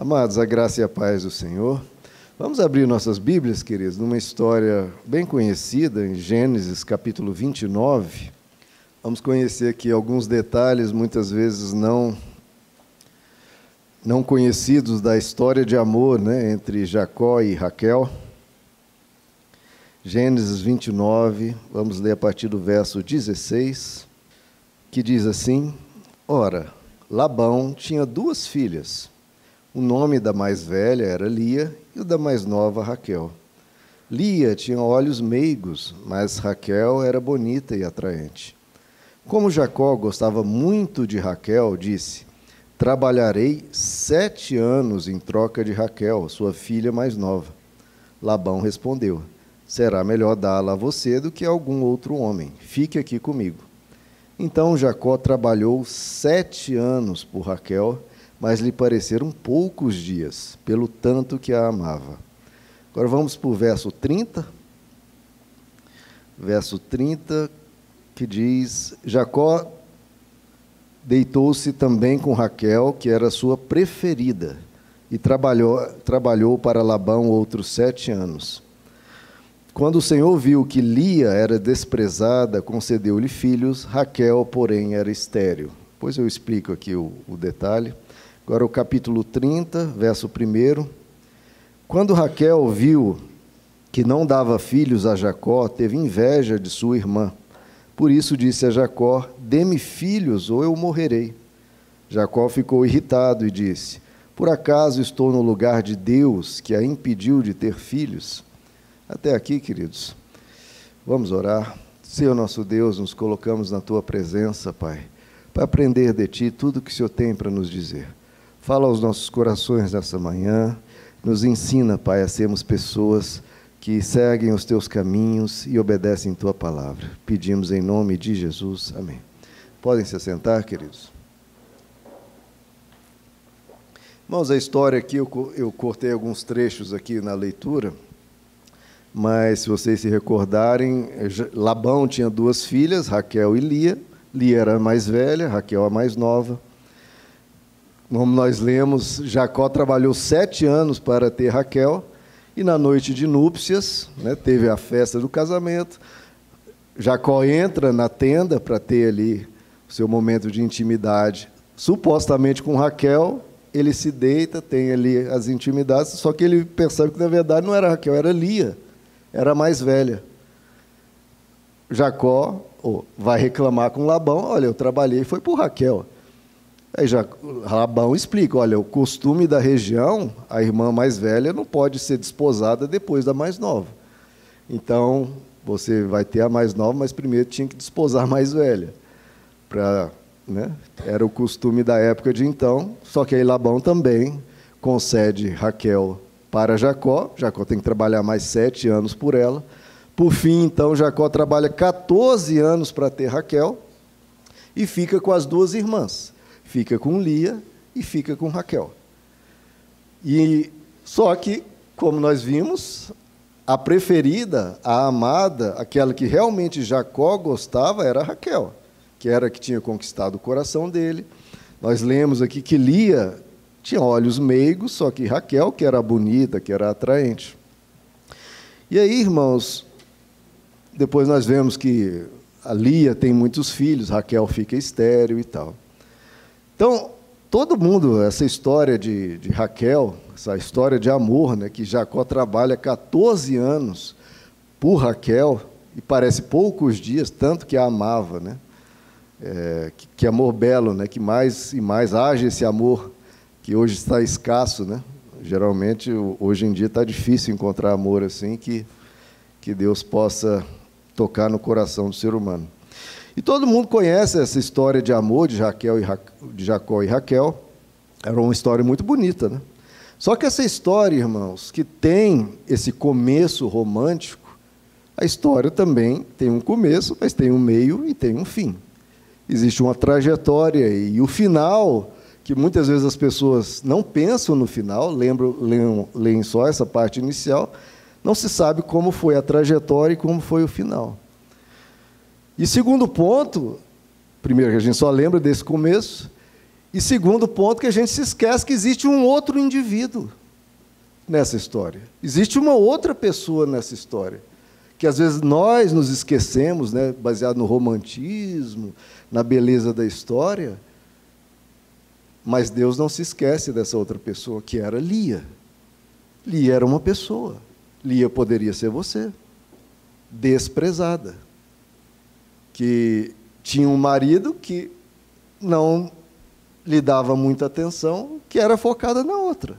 Amados, a graça e a paz do Senhor. Vamos abrir nossas Bíblias, queridos, numa história bem conhecida, em Gênesis, capítulo 29. Vamos conhecer aqui alguns detalhes, muitas vezes não conhecidos, da história de amor, entre Jacó e Raquel. Gênesis 29, vamos ler a partir do verso 16, que diz assim: Ora, Labão tinha 2 filhas. O nome da mais velha era Lia e o da mais nova Raquel. Lia tinha olhos meigos, mas Raquel era bonita e atraente. Como Jacó gostava muito de Raquel, disse: Trabalharei 7 anos em troca de Raquel, sua filha mais nova. Labão respondeu: Será melhor dá-la a você do que a algum outro homem. Fique aqui comigo. Então Jacó trabalhou 7 anos por Raquel, mas lhe pareceram poucos dias, pelo tanto que a amava. Agora vamos para o verso 30. Verso 30, que diz: Jacó deitou-se também com Raquel, que era sua preferida, e trabalhou para Labão outros 7 anos. Quando o Senhor viu que Lia era desprezada, concedeu-lhe filhos, Raquel, porém, era estéril. Depois eu explico aqui o detalhe. Agora o capítulo 30, verso 1. Quando Raquel viu que não dava filhos a Jacó, teve inveja de sua irmã. Por isso disse a Jacó: Dê-me filhos, ou eu morrerei. Jacó ficou irritado e disse: Por acaso estou no lugar de Deus, que a impediu de ter filhos? Até aqui, queridos. Vamos orar. Senhor nosso Deus, nos colocamos na Tua presença, Pai, para aprender de Ti tudo o que o Senhor tem para nos dizer. Fala aos nossos corações nessa manhã, nos ensina, Pai, a sermos pessoas que seguem os Teus caminhos e obedecem Tua palavra. Pedimos em nome de Jesus. Amém. Podem se assentar, queridos. Irmãos, a história aqui, eu cortei alguns trechos aqui na leitura, mas se vocês se recordarem, Labão tinha 2 filhas, Raquel e Lia. Lia era a mais velha, Raquel a mais nova. Como nós lemos, Jacó trabalhou 7 anos para ter Raquel, e na noite de núpcias, teve a festa do casamento. Jacó entra na tenda para ter ali o seu momento de intimidade, supostamente com Raquel. Ele se deita, tem ali as intimidades, só que ele pensava que na verdade não era Raquel, era Lia, era a mais velha. Jacó vai reclamar com Labão: olha, eu trabalhei, foi por Raquel. Aí Labão explica: olha, o costume da região, a irmã mais velha não pode ser desposada depois da mais nova. Então, você vai ter a mais nova, mas primeiro tinha que desposar a mais velha. Era o costume da época de então, só que aí Labão também concede Raquel para Jacó. Jacó tem que trabalhar mais 7 anos por ela. Por fim, então, Jacó trabalha 14 anos para ter Raquel e fica com as 2 irmãs. Fica com Lia e fica com Raquel. Só que, como nós vimos, a preferida, a amada, aquela que realmente Jacó gostava, era Raquel, que era a que tinha conquistado o coração dele. Nós lemos aqui que Lia tinha olhos meigos, só que Raquel, que era bonita, que era atraente. E aí, irmãos, depois nós vemos que a Lia tem muitos filhos, Raquel fica estéril e tal. Então, todo mundo, essa história de Raquel, essa história de amor, que Jacó trabalha 14 anos por Raquel, e parece poucos dias, tanto que a amava, que amor belo, que mais e mais age esse amor, que hoje está escasso, Geralmente, hoje em dia está difícil encontrar amor assim, que Deus possa tocar no coração do ser humano. E todo mundo conhece essa história de amor de Jacó e Raquel. Era uma história muito bonita, Só que essa história, irmãos, que tem esse começo romântico, a história também tem um começo, mas tem um meio e tem um fim. Existe uma trajetória e o final, que muitas vezes as pessoas não pensam no final, leem só essa parte inicial, não se sabe como foi a trajetória e como foi o final. E segundo ponto, primeiro que a gente só lembra desse começo, E segundo ponto, que a gente se esquece que existe um outro indivíduo nessa história. Existe uma outra pessoa nessa história, que às vezes nós nos esquecemos, né, baseado no romantismo, na beleza da história, mas Deus não se esquece dessa outra pessoa, que era Lia. Lia era uma pessoa. Lia poderia ser você, desprezada, que tinha um marido que não lhe dava muita atenção, que era focada na outra.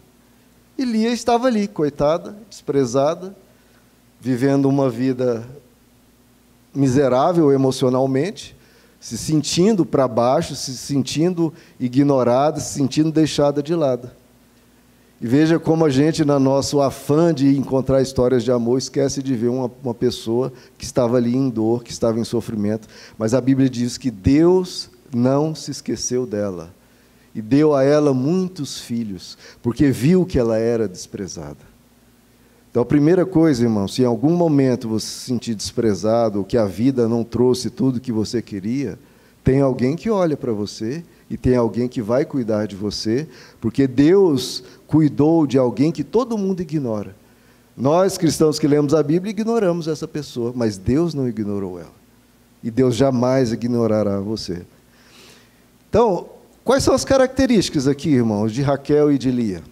E Lia estava ali, coitada, desprezada, vivendo uma vida miserável emocionalmente, se sentindo para baixo, se sentindo ignorada, se sentindo deixada de lado. E veja como a gente, no nosso afã de encontrar histórias de amor, esquece de ver uma pessoa que estava ali em dor, que estava em sofrimento. Mas a Bíblia diz que Deus não se esqueceu dela e deu a ela muitos filhos, porque viu que ela era desprezada. Então, a primeira coisa, irmão, se em algum momento você se sentir desprezado, ou que a vida não trouxe tudo o que você queria, tem alguém que olha para você e tem alguém que vai cuidar de você, porque Deus cuidou de alguém que todo mundo ignora. Nós, cristãos que lemos a Bíblia, ignoramos essa pessoa, mas Deus não ignorou ela. E Deus jamais ignorará você. Então, quais são as características aqui, irmãos, de Raquel e de Lia?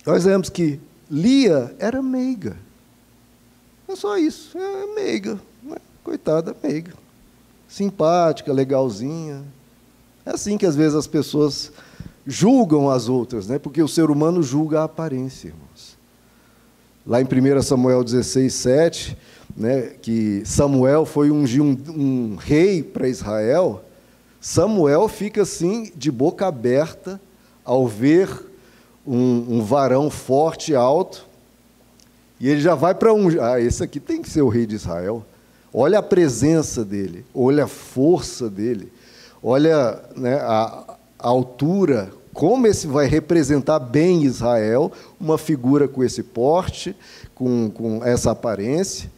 Nós vemos que Lia era meiga. É só isso, é meiga. Coitada, meiga. Simpática, legalzinha. É assim que às vezes as pessoas julgam as outras, né? Porque o ser humano julga a aparência, irmãos. Lá em 1 Samuel 16, 7, né, que Samuel foi ungir um rei para Israel, Samuel fica assim, de boca aberta, ao ver um varão forte e alto, e ele já vai para ungir. Esse aqui tem que ser o rei de Israel. Olha a presença dele, olha a força dele, olha, né, a altura, como esse vai representar bem Israel, uma figura com esse porte, com essa aparência.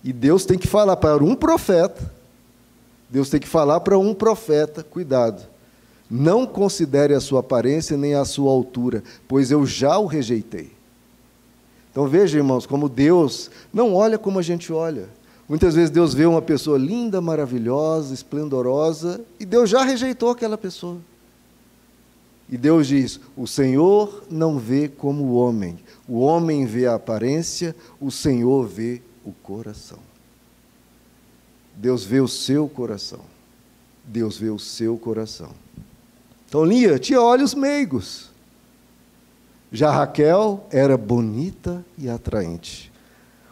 E Deus tem que falar para um profeta, cuidado, não considere a sua aparência nem a sua altura, pois eu já o rejeitei. Então veja, irmãos, como Deus não olha como a gente olha. Muitas vezes Deus vê uma pessoa linda, maravilhosa, esplendorosa, e Deus já rejeitou aquela pessoa. E Deus diz, o Senhor não vê como o homem vê a aparência, o Senhor vê o coração. Deus vê o seu coração. Deus vê o seu coração. Então, Lia tinha olhos meigos. Já Raquel era bonita e atraente.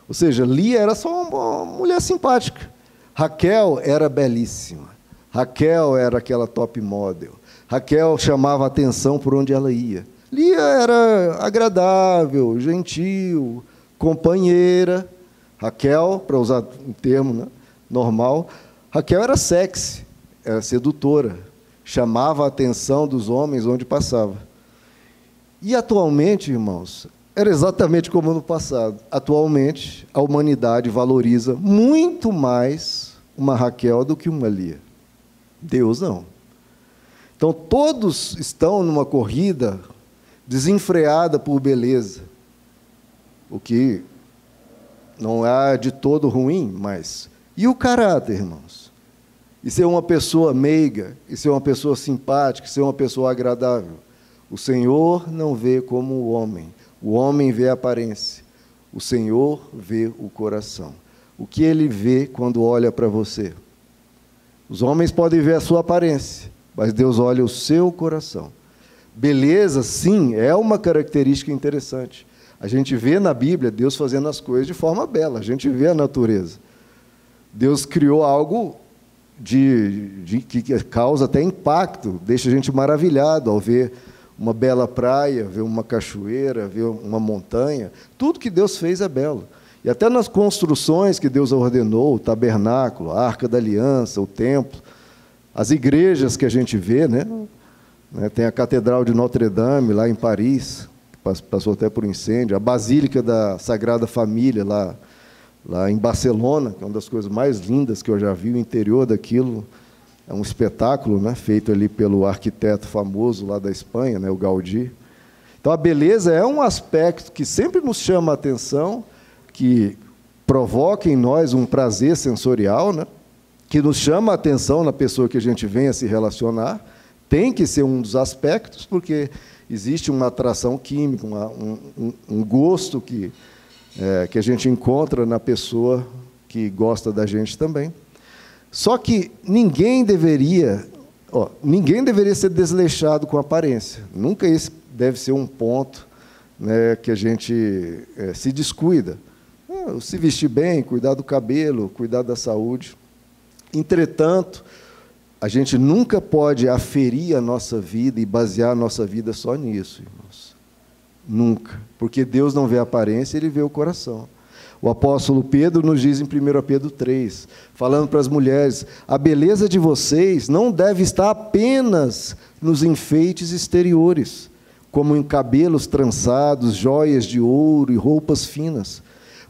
Ou seja, Lia era só uma mulher simpática. Raquel era belíssima. Raquel era aquela top model. Raquel chamava a atenção por onde ela ia. Lia era agradável, gentil, companheira. Raquel, para usar um termo, né, normal, Raquel era sexy, era sedutora, chamava a atenção dos homens onde passava. E atualmente, irmãos, era exatamente como no passado. Atualmente, a humanidade valoriza muito mais uma Raquel do que uma Lia. Deus não. Então, todos estão numa corrida desenfreada por beleza, o que não é de todo ruim, mas... E o caráter, irmãos? E ser uma pessoa meiga, e ser uma pessoa simpática, e ser uma pessoa agradável. O Senhor não vê como o homem vê a aparência, o Senhor vê o coração. O que Ele vê quando olha para você? Os homens podem ver a sua aparência, mas Deus olha o seu coração. Beleza, sim, é uma característica interessante. A gente vê na Bíblia Deus fazendo as coisas de forma bela, a gente vê a natureza. Deus criou algo que causa até impacto, deixa a gente maravilhado ao ver uma bela praia, ver uma cachoeira, ver uma montanha. Tudo que Deus fez é belo. E até nas construções que Deus ordenou, o tabernáculo, a Arca da Aliança, o templo, as igrejas que a gente vê, né? Tem a Catedral de Notre Dame, lá em Paris, que passou até por incêndio, a Basílica da Sagrada Família, lá em Barcelona, que é uma das coisas mais lindas que eu já vi, o interior daquilo É um espetáculo, né, feito ali pelo arquiteto famoso lá da Espanha, né, o Gaudí. Então, a beleza é um aspecto que sempre nos chama a atenção, que provoca em nós um prazer sensorial, né, que nos chama a atenção na pessoa que a gente venha se relacionar. Tem que ser um dos aspectos, porque existe uma atração química, um gosto que a gente encontra na pessoa que gosta da gente também. Só que ninguém deveria ser desleixado com a aparência. Nunca esse deve ser um ponto, né, que a gente se descuida. Se vestir bem, cuidar do cabelo, cuidar da saúde. Entretanto, a gente nunca pode aferir a nossa vida e basear a nossa vida só nisso, irmãos. Nunca. Porque Deus não vê a aparência, Ele vê o coração. O apóstolo Pedro nos diz em 1 Pedro 3, falando para as mulheres, a beleza de vocês não deve estar apenas nos enfeites exteriores, como em cabelos trançados, joias de ouro e roupas finas,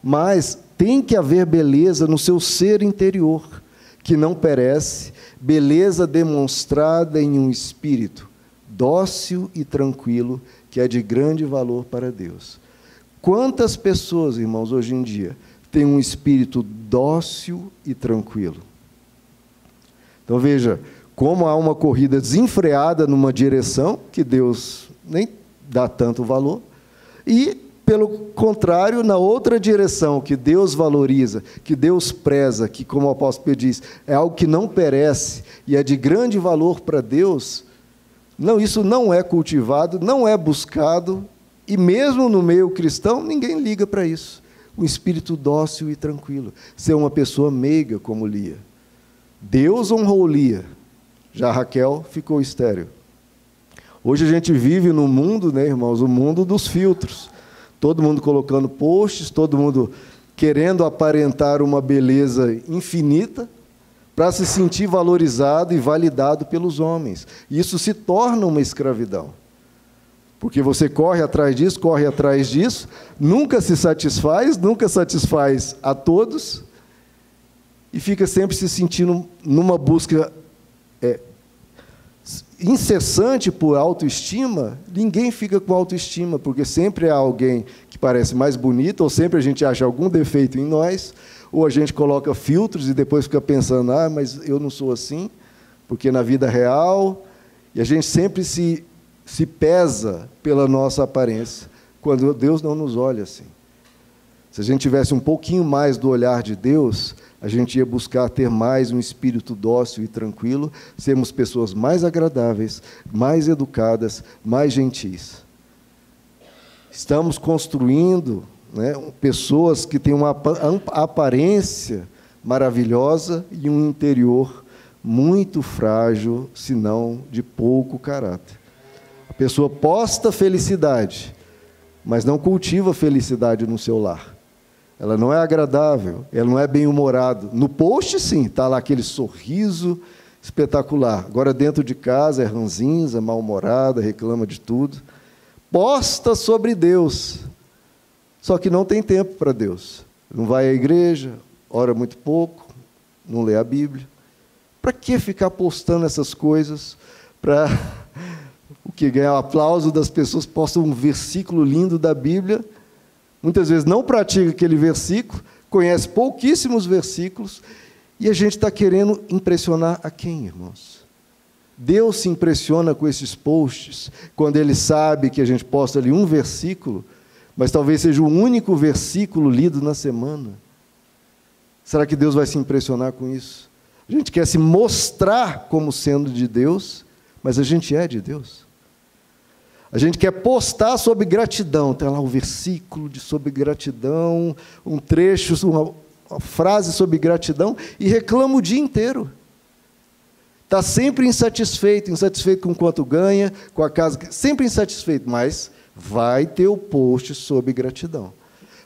mas tem que haver beleza no seu ser interior, que não perece, beleza demonstrada em um espírito dócil e tranquilo, que é de grande valor para Deus. Quantas pessoas, irmãos, hoje em dia, têm um espírito dócil e tranquilo? Então, veja, como há uma corrida desenfreada numa direção, que Deus nem dá tanto valor, e, pelo contrário, na outra direção, que Deus valoriza, que Deus preza, que, como o apóstolo Pedro diz, é algo que não perece e é de grande valor para Deus, não, isso não é cultivado, não é buscado, e mesmo no meio cristão, ninguém liga para isso. Um espírito dócil e tranquilo. Ser uma pessoa meiga como Lia. Deus honrou Lia. Já Raquel ficou estéril. Hoje a gente vive no mundo, né, irmãos, o mundo dos filtros. Todo mundo colocando posts, todo mundo querendo aparentar uma beleza infinita para se sentir valorizado e validado pelos homens. Isso se torna uma escravidão. Porque você corre atrás disso, nunca se satisfaz, nunca satisfaz a todos, e fica sempre se sentindo numa busca incessante por autoestima. Ninguém fica com autoestima, porque sempre há alguém que parece mais bonito, ou sempre a gente acha algum defeito em nós, ou a gente coloca filtros e depois fica pensando, mas eu não sou assim, porque na vida real, e a gente sempre se pesa pela nossa aparência, quando Deus não nos olha assim. Se a gente tivesse um pouquinho mais do olhar de Deus, a gente ia buscar ter mais um espírito dócil e tranquilo, sermos pessoas mais agradáveis, mais educadas, mais gentis. Estamos construindo, né, pessoas que têm uma aparência maravilhosa e um interior muito frágil, se não de pouco caráter. A pessoa posta felicidade, mas não cultiva felicidade no seu lar. Ela não é agradável, ela não é bem-humorado. No post, sim, está lá aquele sorriso espetacular. Agora, dentro de casa, é ranzinza, mal-humorada, reclama de tudo. Posta sobre Deus, só que não tem tempo para Deus. Não vai à igreja, ora muito pouco, não lê a Bíblia. Para que ficar postando essas coisas? Para o que ganhar o aplauso das pessoas, posta um versículo lindo da Bíblia, muitas vezes não pratica aquele versículo, conhece pouquíssimos versículos, e a gente está querendo impressionar a quem, irmãos? Deus se impressiona com esses posts, quando Ele sabe que a gente posta ali um versículo, mas talvez seja o único versículo lido na semana. Será que Deus vai se impressionar com isso? A gente quer se mostrar como sendo de Deus, mas a gente é de Deus. A gente quer postar sobre gratidão, tem lá um versículo sobre gratidão, um trecho, uma frase sobre gratidão, e reclama o dia inteiro. Está sempre insatisfeito com quanto ganha, com a casa, sempre insatisfeito, mas vai ter o post sobre gratidão.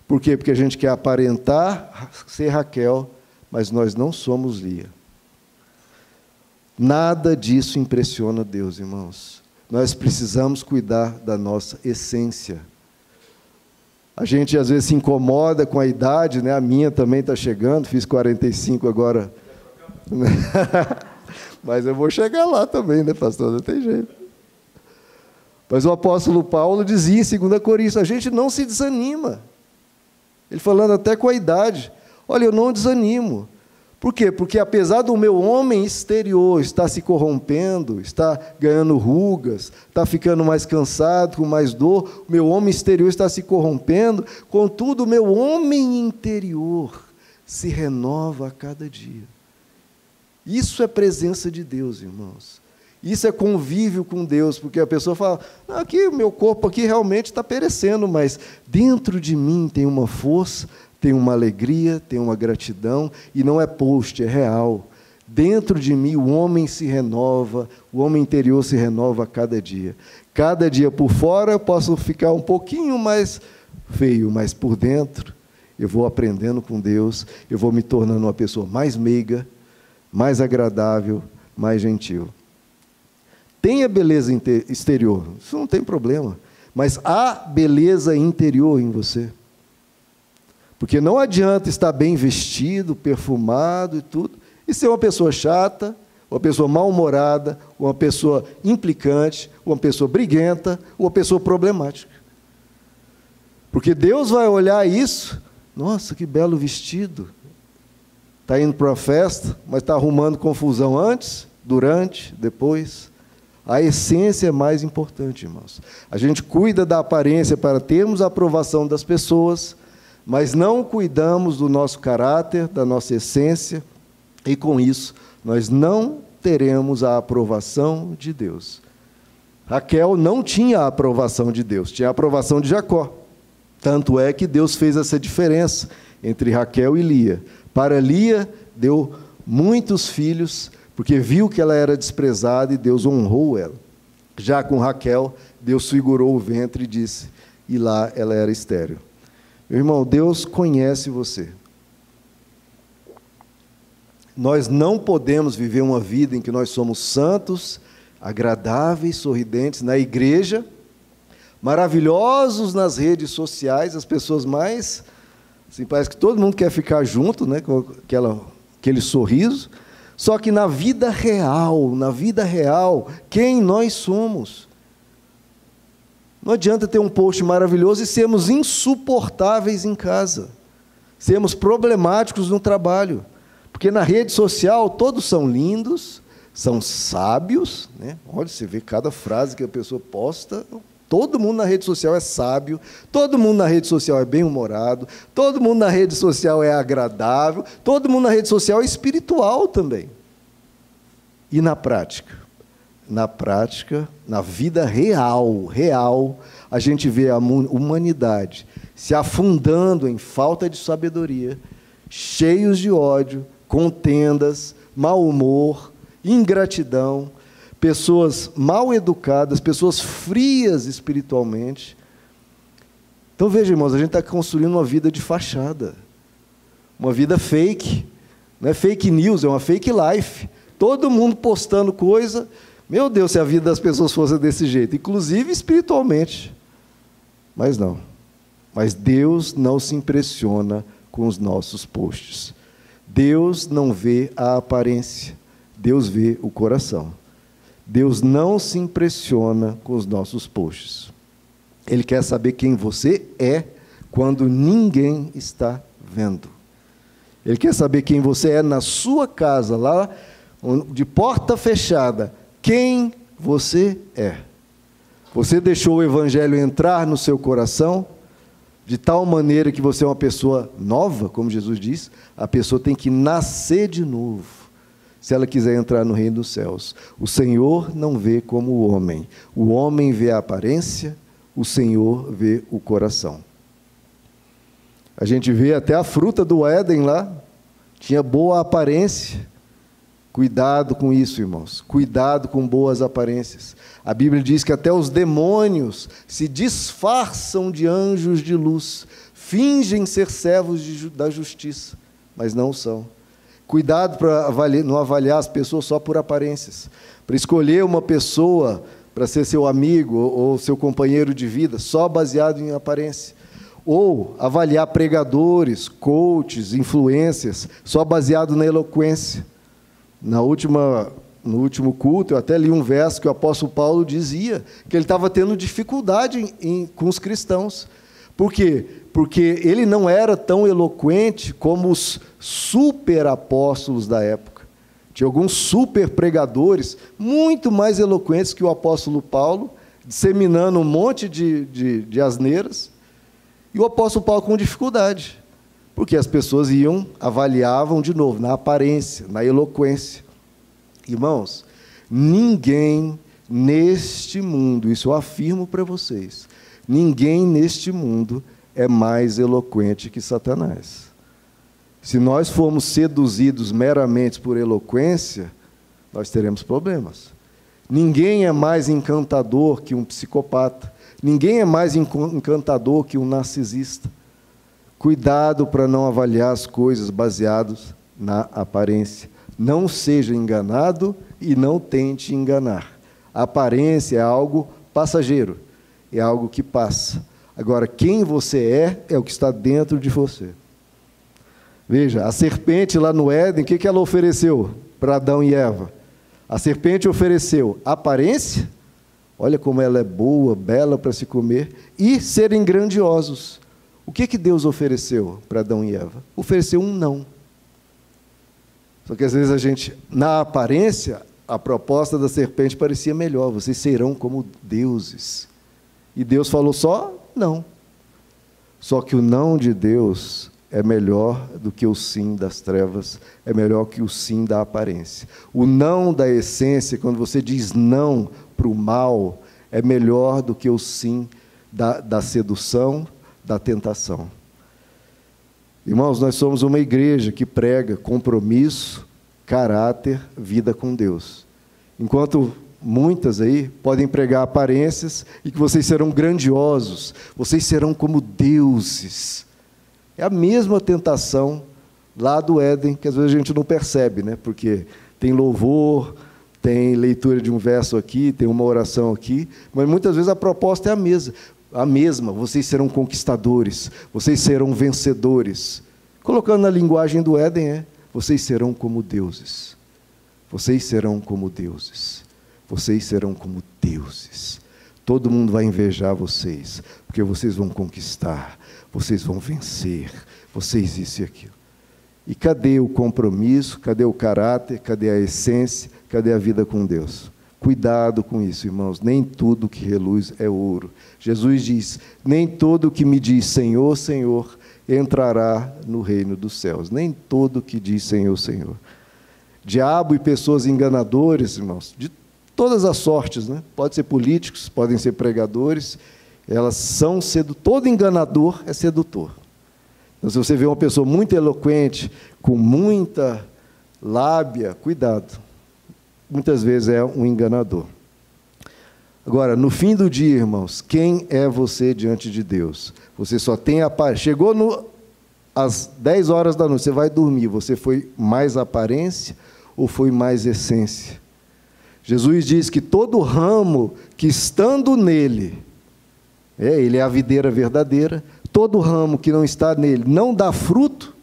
Por quê? Porque a gente quer aparentar ser Raquel, mas nós não somos Lia. Nada disso impressiona Deus, irmãos. Nós precisamos cuidar da nossa essência. A gente, às vezes, se incomoda com a idade, né? A minha também está chegando, fiz 45 agora. Mas eu vou chegar lá também, né, pastor? Não tem jeito. Mas o apóstolo Paulo dizia em 2 Coríntios, a gente não se desanima. Ele falando até com a idade, olha, eu não desanimo. Por quê? Porque apesar do meu homem exterior estar se corrompendo, está ganhando rugas, está ficando mais cansado, com mais dor, o meu homem exterior está se corrompendo, contudo, o meu homem interior se renova a cada dia. Isso é presença de Deus, irmãos. Isso é convívio com Deus, porque a pessoa fala, aqui, o meu corpo aqui realmente está perecendo, mas dentro de mim tem uma força, tem uma alegria, tem uma gratidão, e não é post, é real. Dentro de mim o homem se renova, o homem interior se renova a cada dia. Cada dia por fora eu posso ficar um pouquinho mais feio, mas por dentro eu vou aprendendo com Deus, eu vou me tornando uma pessoa mais meiga, mais agradável, mais gentil. Tem a beleza exterior, isso não tem problema, mas há beleza interior em você. Porque não adianta estar bem vestido, perfumado e tudo, e ser uma pessoa chata, uma pessoa mal-humorada, uma pessoa implicante, uma pessoa briguenta, uma pessoa problemática. Porque Deus vai olhar isso, nossa, que belo vestido. Está indo para uma festa, mas está arrumando confusão antes, durante, depois. A essência é mais importante, irmãos. A gente cuida da aparência para termos a aprovação das pessoas, mas não cuidamos do nosso caráter, da nossa essência, e com isso nós não teremos a aprovação de Deus. Raquel não tinha a aprovação de Deus, tinha a aprovação de Jacó. Tanto é que Deus fez essa diferença entre Raquel e Lia. Para Lia, deu muitos filhos, porque viu que ela era desprezada e Deus honrou ela. Já com Raquel, Deus segurou o ventre e disse, e lá ela era estéril. Meu irmão, Deus conhece você. Nós não podemos viver uma vida em que nós somos santos, agradáveis, sorridentes na igreja, maravilhosos nas redes sociais, as pessoas mais... Assim, parece que todo mundo quer ficar junto, né, com aquele sorriso, só que na vida real, quem nós somos? Não adianta ter um post maravilhoso e sermos insuportáveis em casa, sermos problemáticos no trabalho, porque na rede social todos são lindos, são sábios, né? Olha, você vê cada frase que a pessoa posta, todo mundo na rede social é sábio, todo mundo na rede social é bem-humorado, todo mundo na rede social é agradável, todo mundo na rede social é espiritual também. E na prática? Na prática, na vida real, a gente vê a humanidade se afundando em falta de sabedoria, cheios de ódio, contendas, mau humor, ingratidão, pessoas mal educadas, pessoas frias espiritualmente. Então, veja, irmãos, a gente está construindo uma vida de fachada, uma vida fake, não é fake news, é uma fake life. Todo mundo postando coisa. Meu Deus, se a vida das pessoas fosse desse jeito, inclusive espiritualmente. Mas não. Mas Deus não se impressiona com os nossos posts. Deus não vê a aparência, Deus vê o coração. Deus não se impressiona com os nossos posts. Ele quer saber quem você é quando ninguém está vendo. Ele quer saber quem você é na sua casa, lá de porta fechada, quem você é. Você deixou o Evangelho entrar no seu coração, de tal maneira que você é uma pessoa nova, como Jesus diz, a pessoa tem que nascer de novo, se ela quiser entrar no reino dos céus. O Senhor não vê como o homem vê a aparência, o Senhor vê o coração. A gente vê até a fruta do Éden lá, tinha boa aparência. Cuidado com isso, irmãos. Cuidado com boas aparências. A Bíblia diz que até os demônios se disfarçam de anjos de luz, fingem ser servos da justiça, mas não são. Cuidado para não avaliar as pessoas só por aparências. Para escolher uma pessoa para ser seu amigo ou seu companheiro de vida, só baseado em aparência. Ou avaliar pregadores, coaches, influências, só baseado na eloquência. Na última no último culto, eu até li um verso que o apóstolo Paulo dizia que ele estava tendo dificuldade com os cristãos. Por quê? Porque ele não era tão eloquente como os super apóstolos da época. Tinha alguns super pregadores, muito mais eloquentes que o apóstolo Paulo, disseminando um monte de asneiras, e o apóstolo Paulo com dificuldade, porque as pessoas avaliavam de novo, na aparência, na eloquência. Irmãos, ninguém neste mundo, isso eu afirmo para vocês, ninguém neste mundo é mais eloquente que Satanás. Se nós formos seduzidos meramente por eloquência, nós teremos problemas. Ninguém é mais encantador que um psicopata. Ninguém é mais encantador que um narcisista. Cuidado para não avaliar as coisas baseadas na aparência. Não seja enganado e não tente enganar. A aparência é algo passageiro, é algo que passa. Agora, quem você é o que está dentro de você. Veja, a serpente lá no Éden, o que ela ofereceu para Adão e Eva? A serpente ofereceu aparência, olha como ela é boa, bela para se comer, e serem grandiosos. O que Deus ofereceu para Adão e Eva? Ofereceu um não. Só que às vezes na aparência, a proposta da serpente parecia melhor, vocês serão como deuses. E Deus falou só não. Só que o não de Deus é melhor do que o sim das trevas, é melhor que o sim da aparência. O não da essência, quando você diz não para o mal, é melhor do que o sim da sedução, da tentação. Irmãos, nós somos uma igreja que prega compromisso, caráter, vida com Deus. Enquanto muitas aí podem pregar aparências e que vocês serão grandiosos, vocês serão como deuses. É a mesma tentação lá do Éden, que às vezes a gente não percebe, né? Porque tem louvor, tem leitura de um verso aqui, tem uma oração aqui, mas muitas vezes a proposta é a mesma. Vocês serão conquistadores, vocês serão vencedores. Colocando na linguagem do Éden, vocês serão como deuses. Vocês serão como deuses. Vocês serão como deuses. Todo mundo vai invejar vocês, porque vocês vão conquistar, vocês vão vencer, vocês isso e aquilo. E cadê o compromisso, cadê o caráter, cadê a essência, cadê a vida com Deus? Cuidado com isso, irmãos, nem tudo que reluz é ouro. Jesus diz, nem todo que me diz Senhor, Senhor, entrará no reino dos céus. Nem todo que diz Senhor, Senhor. Diabo e pessoas enganadoras, irmãos, de todas as sortes, né? Pode ser políticos, podem ser pregadores, elas são todo enganador é sedutor. Então, se você vê uma pessoa muito eloquente, com muita lábia, cuidado. Muitas vezes é um enganador. Agora, no fim do dia, irmãos, quem é você diante de Deus? Você só tem aparência. Chegou às 10 horas da noite, você vai dormir, você foi mais aparência ou foi mais essência? Jesus diz que todo ramo que estando nele, ele é a videira verdadeira, todo ramo que não está nele não dá fruto,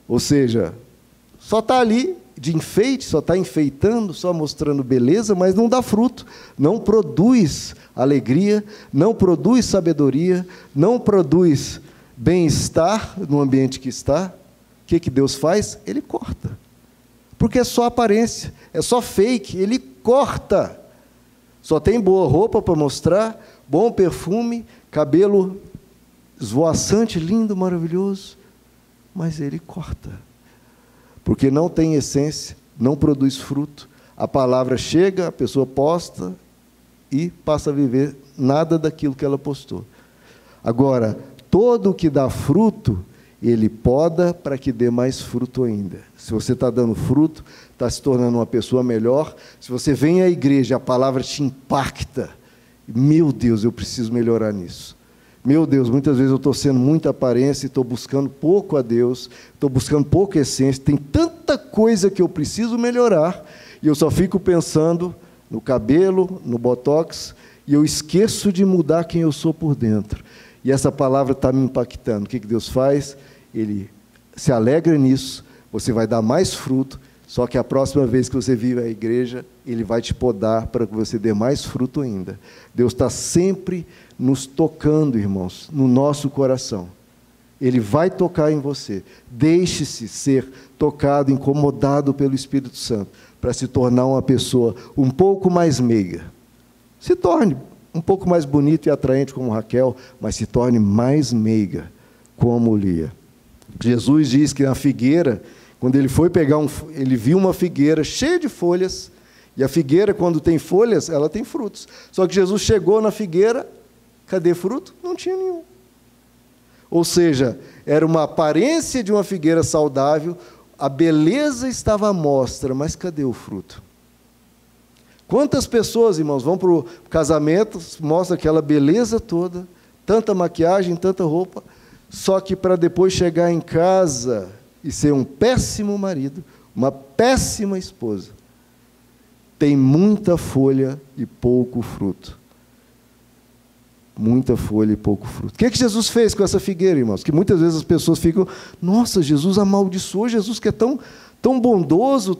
ou seja, só está ali de enfeite, só está enfeitando, só mostrando beleza, mas não dá fruto, não produz alegria, não produz sabedoria, não produz bem-estar no ambiente que está. O que Deus faz? Ele corta. Porque é só aparência, é só fake, ele corta. Só tem boa roupa para mostrar, bom perfume, cabelo esvoaçante, lindo, maravilhoso, mas ele corta. Porque não tem essência, não produz fruto. A palavra chega, a pessoa posta e passa a viver nada daquilo que ela postou. Agora, todo o que dá fruto, ele poda para que dê mais fruto ainda. Se você está dando fruto, está se tornando uma pessoa melhor. Se você vem à igreja, a palavra te impacta. Meu Deus, eu preciso melhorar nisso. Meu Deus, muitas vezes eu estou sendo muita aparência e estou buscando pouco a Deus, estou buscando pouca essência, tem tanta coisa que eu preciso melhorar, e eu só fico pensando no cabelo, no botox, e eu esqueço de mudar quem eu sou por dentro. E essa palavra está me impactando. O que Deus faz? Ele se alegra nisso, você vai dar mais fruto, Só que a próxima vez que você vir à igreja, Ele vai te podar para que você dê mais fruto ainda. Deus está sempre nos tocando, irmãos, no nosso coração. Ele vai tocar em você. Deixe-se ser tocado, incomodado pelo Espírito Santo, para se tornar uma pessoa um pouco mais meiga. Se torne um pouco mais bonito e atraente como Raquel, mas se torne mais meiga como Lia. Jesus diz que na figueira, quando ele foi pegar ele viu uma figueira cheia de folhas, e a figueira, quando tem folhas, ela tem frutos. Só que Jesus chegou na figueira, cadê fruto? Não tinha nenhum. Ou seja, era uma aparência de uma figueira saudável, a beleza estava à mostra, mas cadê o fruto? Quantas pessoas, irmãos, vão para o casamento, mostra aquela beleza toda, tanta maquiagem, tanta roupa, só que para depois chegar em casa e ser um péssimo marido, uma péssima esposa. Tem muita folha e pouco fruto. Muita folha e pouco fruto. O que Jesus fez com essa figueira, irmãos? Que muitas vezes as pessoas ficam, nossa, Jesus amaldiçoou, Jesus que é tão bondoso,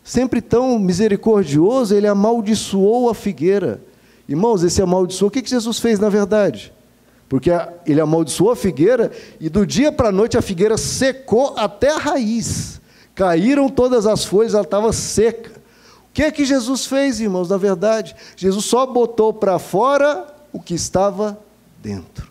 sempre tão misericordioso, ele amaldiçoou a figueira. Irmãos, esse amaldiçoou, o que Jesus fez na verdade? Porque ele amaldiçoou a figueira e do dia para a noite a figueira secou até a raiz. Caíram todas as folhas, ela estava seca. O que Jesus fez, irmãos, na verdade? Jesus só botou para fora o que estava dentro.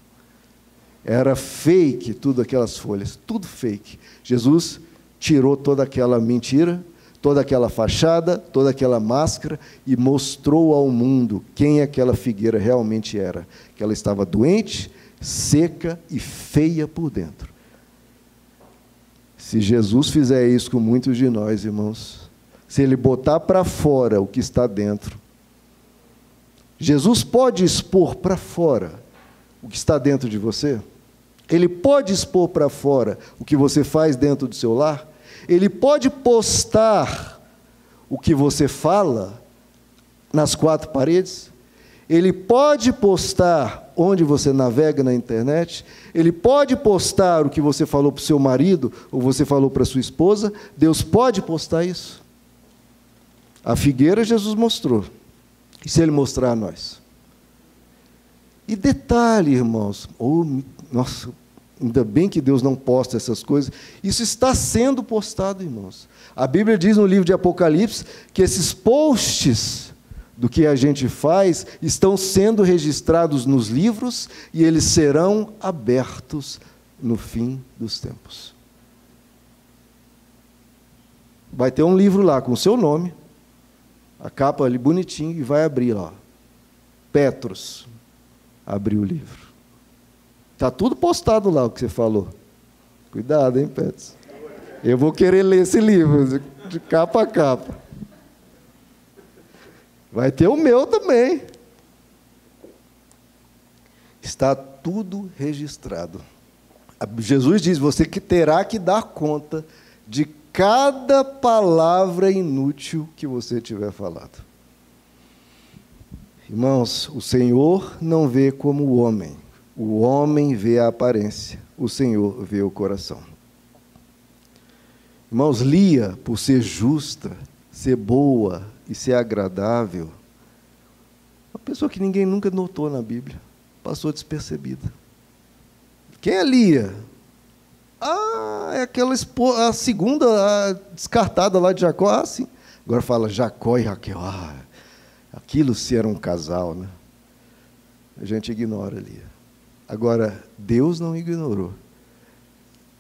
Era fake tudo aquelas folhas, tudo fake. Jesus tirou toda aquela mentira, toda aquela fachada, toda aquela máscara e mostrou ao mundo quem aquela figueira realmente era. Que ela estava doente, seca e feia por dentro. Se Jesus fizer isso com muitos de nós, irmãos, se Ele botar para fora o que está dentro, Jesus pode expor para fora o que está dentro de você? Ele pode expor para fora o que você faz dentro do seu lar? Ele pode postar o que você fala nas quatro paredes? Ele pode postar onde você navega na internet? Ele pode postar o que você falou para o seu marido ou você falou para a sua esposa? Deus pode postar isso? A figueira Jesus mostrou. E se Ele mostrar a nós? E detalhe, irmãos, nossa, ainda bem que Deus não posta essas coisas. Isso está sendo postado, irmãos. A Bíblia diz no livro de Apocalipse que esses posts do que a gente faz estão sendo registrados nos livros e eles serão abertos no fim dos tempos. Vai ter um livro lá com o seu nome, a capa ali bonitinho, e vai abrir lá. Petros abriu o livro. Está tudo postado lá o que você falou. Cuidado, hein, Petros? Eu vou querer ler esse livro, de capa a capa. Vai ter o meu também. Está tudo registrado. Jesus diz, você que terá que dar conta de cada palavra inútil que você tiver falado. Irmãos, o Senhor não vê como o homem vê a aparência, o Senhor vê o coração. Irmãos, Lia, por ser justa, ser boa e ser agradável, uma pessoa que ninguém nunca notou na Bíblia, passou despercebida. Quem é Lia? É aquela a segunda descartada lá de Jacó. Sim. Agora fala Jacó e Raquel. Aquilo se era um casal, né? A gente ignora Lia. Agora, Deus não ignorou.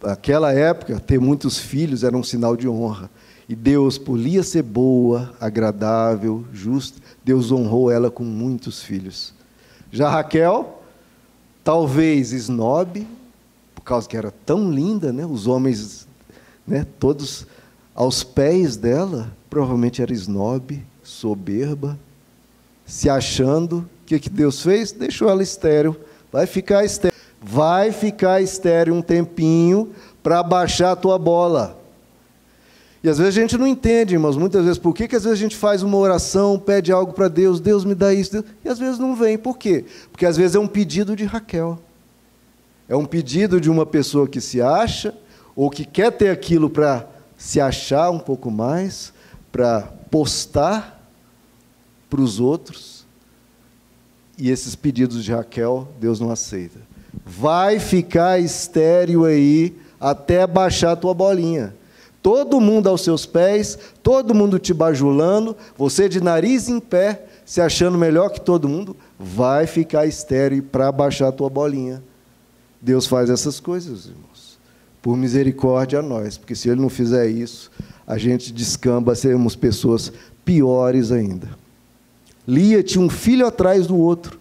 Naquela época, ter muitos filhos era um sinal de honra. E Deus, por Lia ser boa, agradável, justa, Deus honrou ela com muitos filhos. Já Raquel, talvez esnobe, por causa que era tão linda, né? Os homens, né, todos aos pés dela, provavelmente era esnobe, soberba, se achando. O que Deus fez? Deixou ela estéril. Vai ficar estéril um tempinho para baixar a tua bola. E às vezes a gente não entende, irmãos, muitas vezes, por que às vezes a gente faz uma oração, pede algo para Deus, Deus me dá isso, Deus, e às vezes não vem. Por quê? Porque às vezes é um pedido de Raquel. É um pedido de uma pessoa que se acha, ou que quer ter aquilo para se achar um pouco mais, para postar para os outros. E esses pedidos de Raquel, Deus não aceita. Vai ficar estéril aí até baixar a tua bolinha. Todo mundo aos seus pés, todo mundo te bajulando, você de nariz em pé, se achando melhor que todo mundo, vai ficar estéril para baixar a tua bolinha. Deus faz essas coisas, irmãos, por misericórdia a nós, porque se Ele não fizer isso, a gente descamba, seremos pessoas piores ainda. Lia tinha um filho atrás do outro.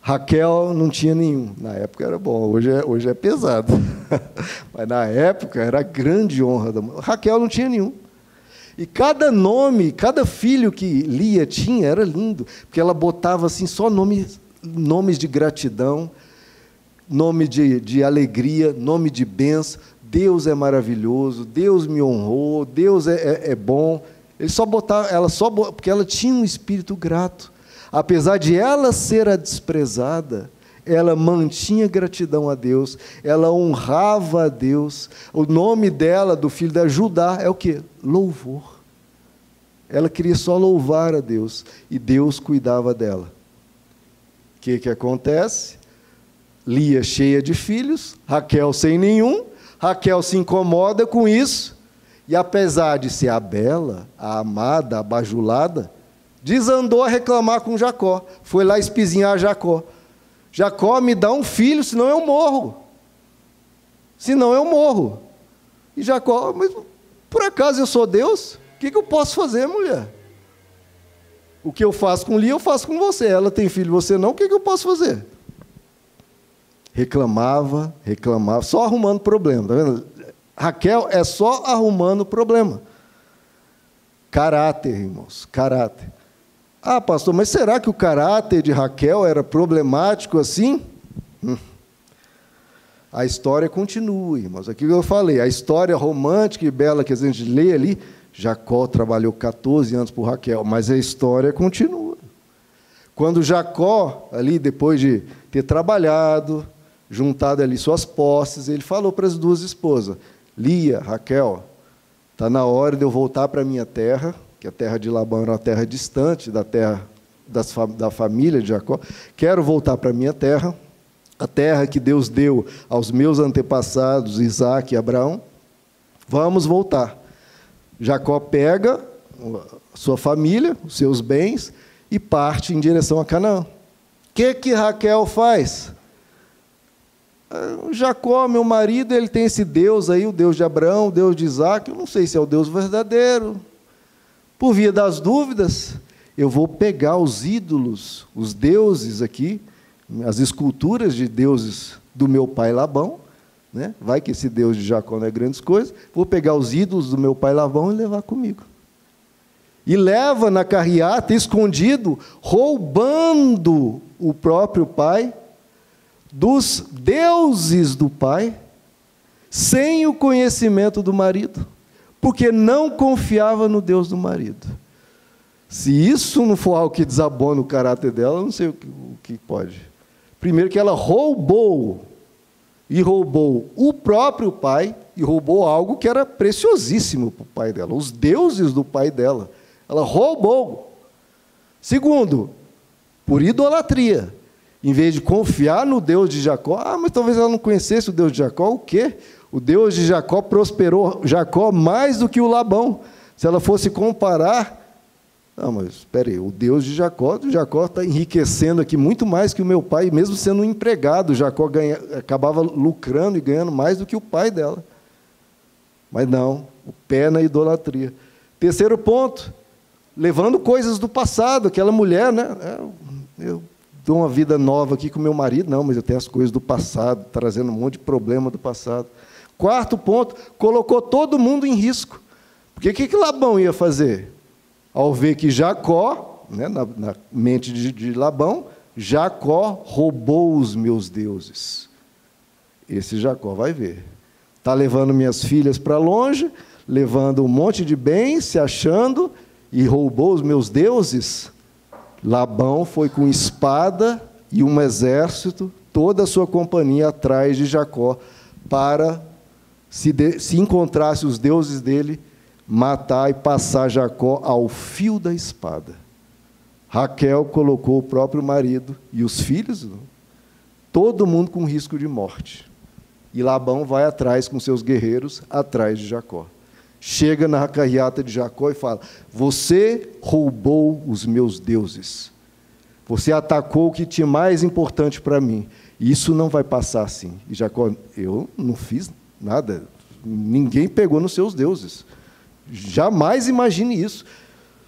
Raquel não tinha nenhum. Na época era bom, hoje é pesado. Mas na época era a grande honra da mãe. Raquel não tinha nenhum. E cada nome, cada filho que Lia tinha era lindo, porque ela botava assim só nomes de gratidão, nome de alegria, nome de bênção. Deus é maravilhoso, Deus me honrou, Deus é bom. Ele só botava, porque ela tinha um espírito grato. Apesar de ela ser a desprezada, ela mantinha gratidão a Deus, ela honrava a Deus. O nome dela, do filho dela, Judá, é o quê? Louvor. Ela queria só louvar a Deus, e Deus cuidava dela. O que acontece? Lia cheia de filhos, Raquel sem nenhum, Raquel se incomoda com isso, e apesar de ser a bela, a amada, a bajulada, desandou a reclamar com Jacó, foi lá espizinhar Jacó. Jacó, me dá um filho, senão eu morro. Senão eu morro. E Jacó, mas por acaso eu sou Deus? O que eu posso fazer, mulher? O que eu faço com Lia, eu faço com você. Ela tem filho, você não, o que eu posso fazer? Reclamava, só arrumando problema, tá vendo? Raquel é só arrumando problema. Caráter, irmãos, caráter. Ah, pastor, mas será que o caráter de Raquel era problemático assim? A história continua, irmãos. Aquilo que eu falei, a história romântica e bela que a gente lê ali, Jacó trabalhou 14 anos por Raquel, mas a história continua. Quando Jacó, ali depois de ter trabalhado, juntado ali suas posses, ele falou para as duas esposas, Lia, Raquel, está na hora de eu voltar para a minha terra, que a terra de Labão era uma terra distante da terra da família de Jacó. Quero voltar para a minha terra, a terra que Deus deu aos meus antepassados, Isaac e Abraão. Vamos voltar. Jacó pega a sua família, os seus bens, e parte em direção a Canaã. O que Raquel faz? Jacó, meu marido, ele tem esse Deus aí, o Deus de Abraão, o Deus de Isaac, eu não sei se é o Deus verdadeiro. Por via das dúvidas, eu vou pegar os ídolos, os deuses aqui, as esculturas de deuses do meu pai Labão, né? Vai que esse Deus de Jacó não é grandes coisas, vou pegar os ídolos do meu pai Labão e levar comigo. E leva na carreata, escondido, roubando o próprio pai, dos deuses do pai, sem o conhecimento do marido, porque não confiava no Deus do marido. Se isso não for algo que desabona o caráter dela, eu não sei o que pode. Primeiro que ela roubou o próprio pai, e roubou algo que era preciosíssimo para o pai dela, os deuses do pai dela. Ela roubou. Segundo, por idolatria. Em vez de confiar no Deus de Jacó, mas talvez ela não conhecesse o Deus de Jacó, o quê? O Deus de Jacó prosperou Jacó mais do que o Labão. Se ela fosse comparar, não, mas espera aí, o Deus de Jacó está enriquecendo aqui muito mais que o meu pai, mesmo sendo um empregado, Jacó acabava lucrando e ganhando mais do que o pai dela. Mas não, o pé na idolatria. Terceiro ponto, levando coisas do passado, aquela mulher, né? Eu dou uma vida nova aqui com meu marido, não, mas eu tenho as coisas do passado, trazendo um monte de problema do passado. Quarto ponto, colocou todo mundo em risco. Porque o que Labão ia fazer? Ao ver que Jacó, né, na mente de Labão, Jacó roubou os meus deuses. Esse Jacó vai ver. Está levando minhas filhas para longe, levando um monte de bens, se achando, e roubou os meus deuses. Labão foi com espada e um exército, toda a sua companhia atrás de Jacó, para se encontrasse os deuses dele, matar e passar Jacó ao fio da espada. Raquel colocou o próprio marido e os filhos, todo mundo com risco de morte. E Labão vai atrás com seus guerreiros, atrás de Jacó. Chega na carreata de Jacó e fala: você roubou os meus deuses. Você atacou o que tinha mais importante para mim. Isso não vai passar assim. E Jacó: eu não fiz nada. Ninguém pegou nos seus deuses. Jamais imagine isso.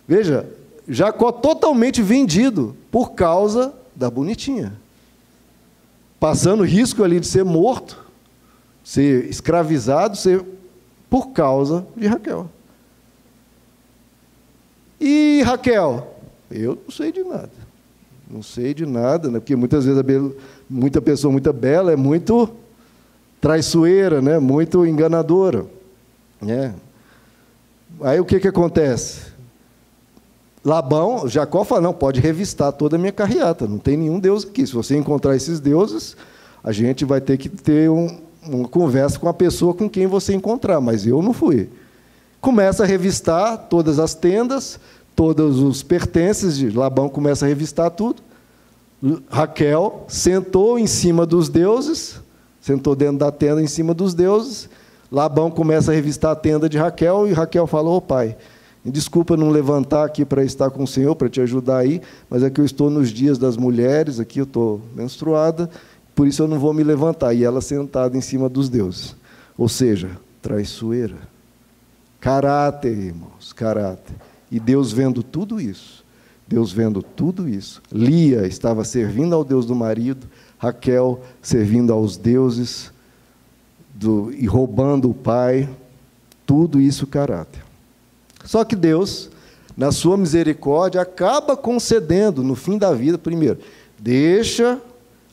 Veja, Jacó totalmente vendido por causa da bonitinha. Passando risco ali de ser morto, ser escravizado, por causa de Raquel. E Raquel? Eu não sei de nada. Não sei de nada, né? Porque muitas vezes muita pessoa muito bela é muito traiçoeira, né? Muito enganadora. Né? Aí o que acontece? Jacó fala: não, pode revistar toda a minha carreata, não tem nenhum deus aqui. Se você encontrar esses deuses, a gente vai ter que ter uma conversa com a pessoa com quem você encontrar, mas eu não fui. Começa a revistar todas as tendas, todos os pertences de Labão, começa a revistar tudo. Raquel sentou em cima dos deuses, sentou dentro da tenda em cima dos deuses. Labão começa a revistar a tenda de Raquel, e Raquel falou: ô pai, desculpa não levantar aqui para estar com o Senhor, para te ajudar aí, mas é que eu estou nos dias das mulheres, aqui eu estou menstruada, por isso eu não vou me levantar. E ela sentada em cima dos deuses. Ou seja, traiçoeira. Caráter, irmãos, caráter. E Deus vendo tudo isso, Lia estava servindo ao Deus do marido, Raquel servindo aos deuses, e roubando o pai, tudo isso caráter. Só que Deus, na sua misericórdia, acaba concedendo, no fim da vida, primeiro, deixa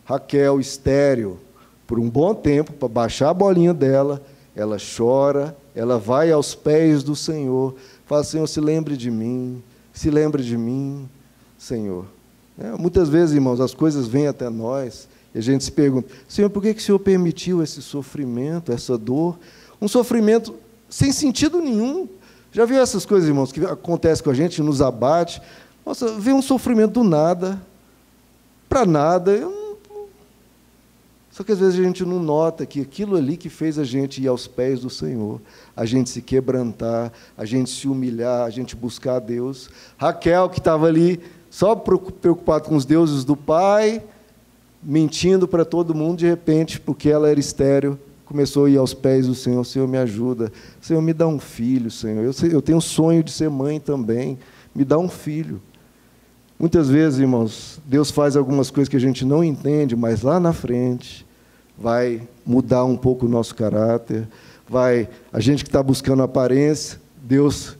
Raquel estéril por um bom tempo, para baixar a bolinha dela, ela chora, ela vai aos pés do Senhor, fala: Senhor, se lembre de mim, Senhor. Muitas vezes, irmãos, as coisas vêm até nós, e a gente se pergunta: Senhor, por que o Senhor permitiu esse sofrimento, essa dor? Um sofrimento sem sentido nenhum. Já viu essas coisas, irmãos, que acontecem com a gente, nos abate? Nossa, vem um sofrimento do nada, para nada. Só que às vezes a gente não nota que aquilo ali que fez a gente ir aos pés do Senhor, a gente se quebrantar, a gente se humilhar, a gente buscar a Deus. Raquel, que estava ali só preocupada com os deuses do pai, mentindo para todo mundo, de repente, porque ela era estéril, começou a ir aos pés do Senhor: Senhor, me ajuda. Senhor, me dá um filho, Senhor. Eu tenho o sonho de ser mãe também. Me dá um filho. Muitas vezes, irmãos, Deus faz algumas coisas que a gente não entende, mas lá na frente vai mudar um pouco o nosso caráter. A gente que está buscando aparência, Deus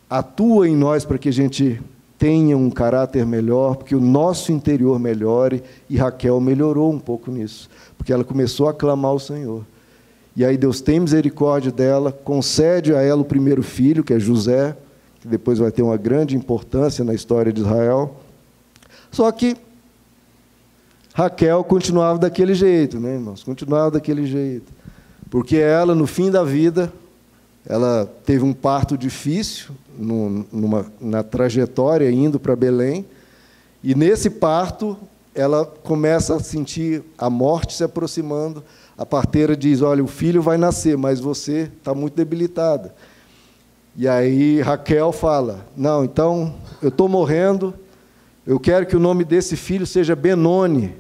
atua em nós para que a gente tenha um caráter melhor, porque o nosso interior melhore, e Raquel melhorou um pouco nisso, porque ela começou a clamar ao Senhor. E aí Deus tem misericórdia dela, concede a ela o primeiro filho, que é José, que depois vai ter uma grande importância na história de Israel. Só que Raquel continuava daquele jeito, né, irmãos? Continuava daquele jeito. Porque ela, no fim da vida, ela teve um parto difícil, na trajetória indo para Belém, e nesse parto ela começa a sentir a morte se aproximando. A parteira diz: olha, o filho vai nascer, mas você está muito debilitada. E aí Raquel fala: não, então eu estou morrendo, eu quero que o nome desse filho seja Benoni,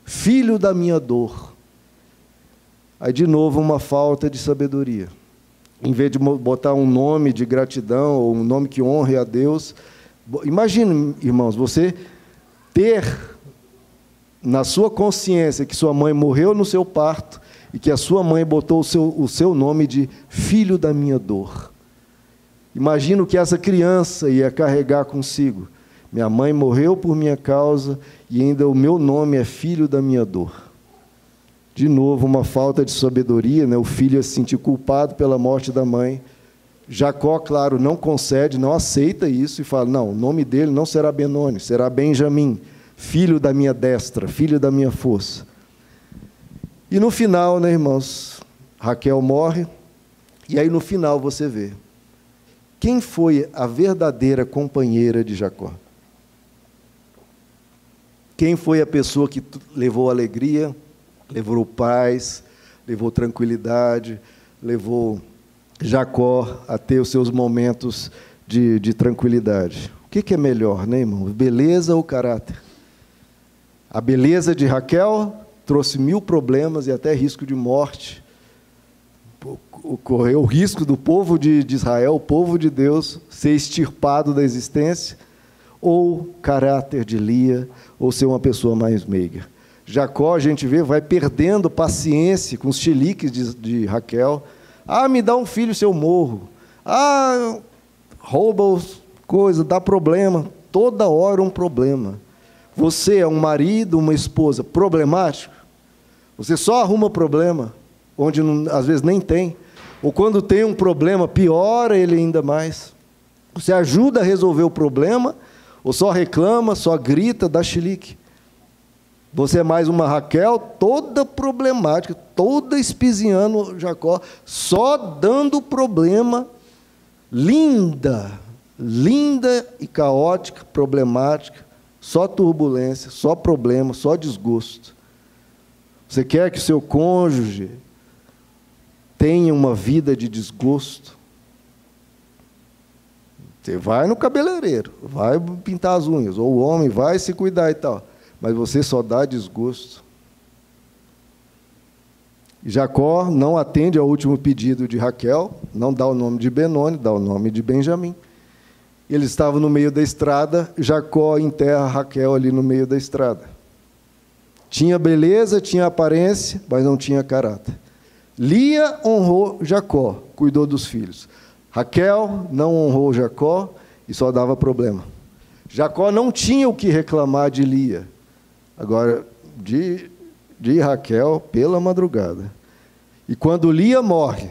filho da minha dor. Aí, de novo, uma falta de sabedoria. Em vez de botar um nome de gratidão, ou um nome que honre a Deus, imagine, irmãos, você ter na sua consciência que sua mãe morreu no seu parto e que a sua mãe botou o seu nome de filho da minha dor. Imagina o que essa criança ia carregar consigo. Minha mãe morreu por minha causa e ainda o meu nome é filho da minha dor. De novo, uma falta de sabedoria, né? O filho ia se sentir culpado pela morte da mãe. Jacó, claro, não concede, não aceita isso e fala: não, o nome dele não será Benoni, será Benjamim, filho da minha destra, filho da minha força. E no final, né, irmãos, Raquel morre, e aí no final você vê quem foi a verdadeira companheira de Jacó. Quem foi a pessoa que levou alegria, levou paz, levou tranquilidade, levou Jacó a ter os seus momentos de tranquilidade. O que é melhor, né, irmão? Beleza ou caráter? A beleza de Raquel trouxe 1000 problemas e até risco de morte. Ocorreu o risco do povo de Israel, o povo de Deus, ser extirpado da existência, ou caráter de Lia, ou ser uma pessoa mais meiga. Jacó, a gente vê, vai perdendo paciência com os chiliques de Raquel. Me dá um filho se eu morro. Rouba as coisas, dá problema. Toda hora um problema. Você é um marido, uma esposa problemático? Você só arruma problema, onde às vezes nem tem. Ou quando tem um problema, piora ele ainda mais. Você ajuda a resolver o problema, ou só reclama, só grita, dá chilique? Você é mais uma Raquel, toda problemática, toda espizinhando Jacó, só dando problema, linda e caótica, problemática, só turbulência, só problema, só desgosto. Você quer que o seu cônjuge tenha uma vida de desgosto? Você vai no cabeleireiro, vai pintar as unhas, ou o homem vai se cuidar e tal, mas você só dá desgosto. Jacó não atende ao último pedido de Raquel, não dá o nome de Benoni, dá o nome de Benjamim. Eles estavam no meio da estrada, Jacó enterra Raquel ali no meio da estrada. Tinha beleza, tinha aparência, mas não tinha caráter. Lia honrou Jacó, cuidou dos filhos. Raquel não honrou Jacó e só dava problema. Jacó não tinha o que reclamar de Lia. Agora, de Raquel, pela madrugada. E quando Lia morre,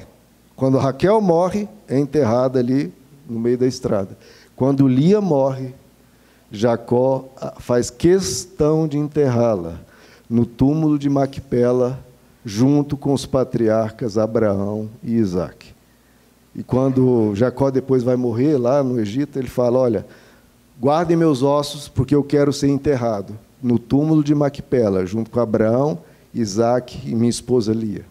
quando Raquel morre, é enterrada ali no meio da estrada. Quando Lia morre, Jacó faz questão de enterrá-la no túmulo de Macpela, junto com os patriarcas Abraão e Isaque. E quando Jacó depois vai morrer lá no Egito, ele fala, olha, guardem meus ossos, porque eu quero ser enterrado no túmulo de Macpela, junto com Abraão, Isaque e minha esposa Lia.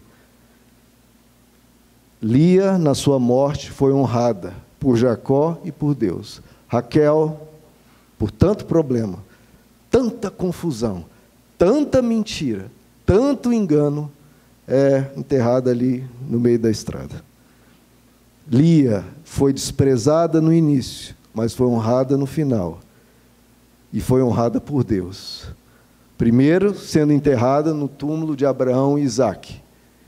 Lia, na sua morte, foi honrada por Jacó e por Deus. Raquel, por tanto problema, tanta confusão, tanta mentira, tanto engano, é enterrada ali no meio da estrada. Lia foi desprezada no início, mas foi honrada no final. E foi honrada por Deus. Primeiro, sendo enterrada no túmulo de Abraão e Isaque.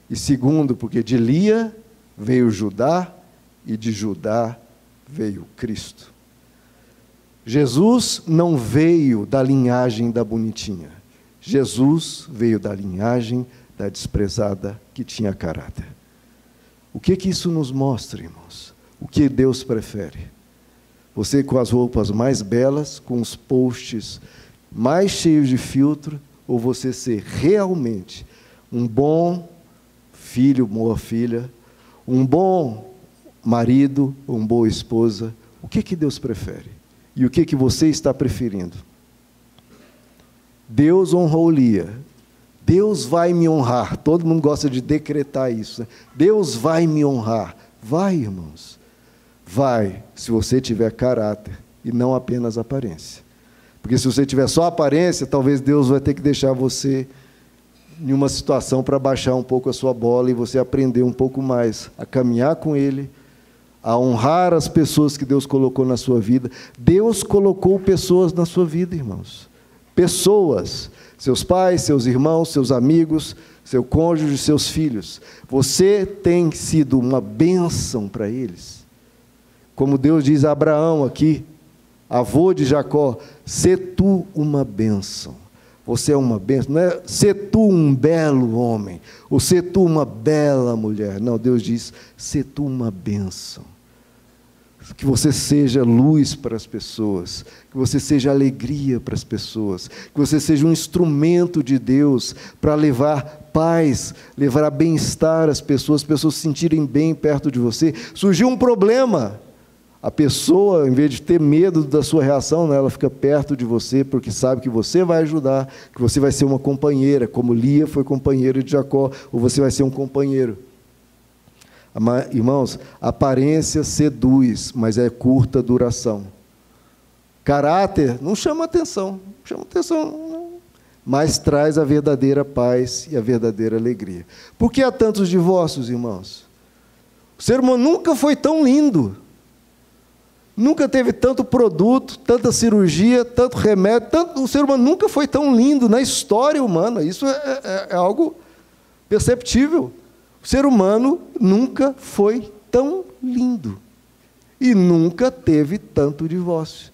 E segundo, porque de Lia veio Judá, e de Judá veio Cristo. Jesus não veio da linhagem da bonitinha. Jesus veio da linhagem da desprezada que tinha caráter. O que isso nos mostra, irmãos? O que Deus prefere? Você com as roupas mais belas, com os posts mais cheios de filtro, ou você ser realmente um bom filho, boa filha, um bom marido, uma boa esposa? O que Deus prefere? E o que você está preferindo? Deus honrou Lia. Deus vai me honrar. Todo mundo gosta de decretar isso, né? Deus vai me honrar. Vai, irmãos. Vai, se você tiver caráter e não apenas aparência. Porque se você tiver só aparência, talvez Deus vai ter que deixar você em uma situação para baixar um pouco a sua bola e você aprender um pouco mais a caminhar com Ele, a honrar as pessoas que Deus colocou na sua vida. Deus colocou pessoas na sua vida, irmãos. Pessoas, seus pais, seus irmãos, seus amigos, seu cônjuge, seus filhos. Você tem sido uma bênção para eles. Como Deus diz a Abraão aqui, avô de Jacó, sê tu uma bênção. Você é uma bênção, não é sê tu um belo homem, ou sê tu uma bela mulher. Não, Deus diz, sê tu uma bênção. Que você seja luz para as pessoas, que você seja alegria para as pessoas, que você seja um instrumento de Deus para levar paz, levará bem-estar às pessoas se sentirem bem perto de você. Surgiu um problema, a pessoa, em vez de ter medo da sua reação, né, ela fica perto de você, porque sabe que você vai ajudar, que você vai ser uma companheira, como Lia foi companheira de Jacó, ou você vai ser um companheiro. Irmãos, aparência seduz, mas é curta duração. Caráter não chama atenção, mas traz a verdadeira paz e a verdadeira alegria. Por que há tantos divórcios, irmãos? O ser humano nunca foi tão lindo, nunca teve tanto produto, tanta cirurgia, tanto remédio, o ser humano nunca foi tão lindo na história humana. Isso é algo perceptível. O ser humano nunca foi tão lindo e nunca teve tanto divórcio,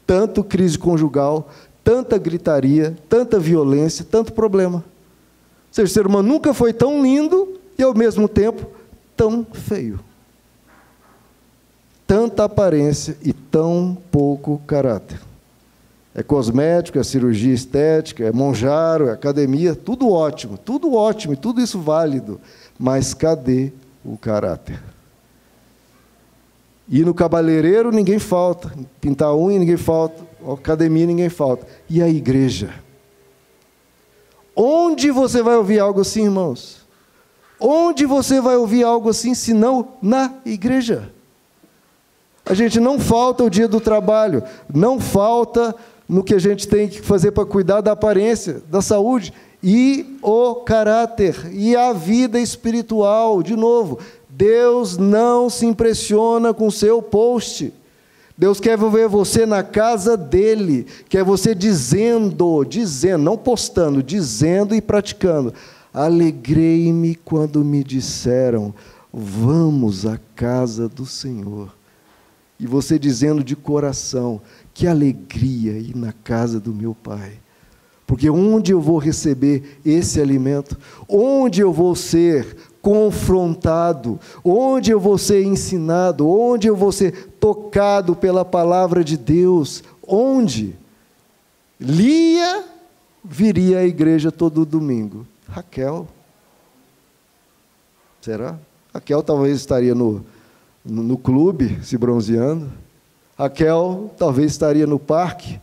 tanto crise conjugal, tanta gritaria, tanta violência, tanto problema. Ou seja, o ser humano nunca foi tão lindo e, ao mesmo tempo, tão feio. Tanta aparência e tão pouco caráter. É cosmético, é cirurgia estética, é monjaro, é academia, tudo ótimo, e tudo isso válido. Mas cadê o caráter? E no cabeleireiro ninguém falta, pintar a unha ninguém falta, academia ninguém falta. E a igreja? Onde você vai ouvir algo assim, irmãos? Onde você vai ouvir algo assim, senão na igreja? A gente não falta o dia do trabalho, não falta no que a gente tem que fazer para cuidar da aparência, da saúde, e o caráter, e a vida espiritual. De novo, Deus não se impressiona com o seu post. Deus quer ver você na casa dele, quer você dizendo, não postando, dizendo e praticando. Alegrei-me quando me disseram, vamos à casa do Senhor. E você dizendo de coração, que alegria ir na casa do meu Pai. Porque onde eu vou receber esse alimento, onde eu vou ser confrontado, onde eu vou ser ensinado, onde eu vou ser tocado pela palavra de Deus, onde? Lia viria à igreja todo domingo. Raquel. Será? Raquel talvez estaria no clube, se bronzeando. Raquel talvez estaria no parque,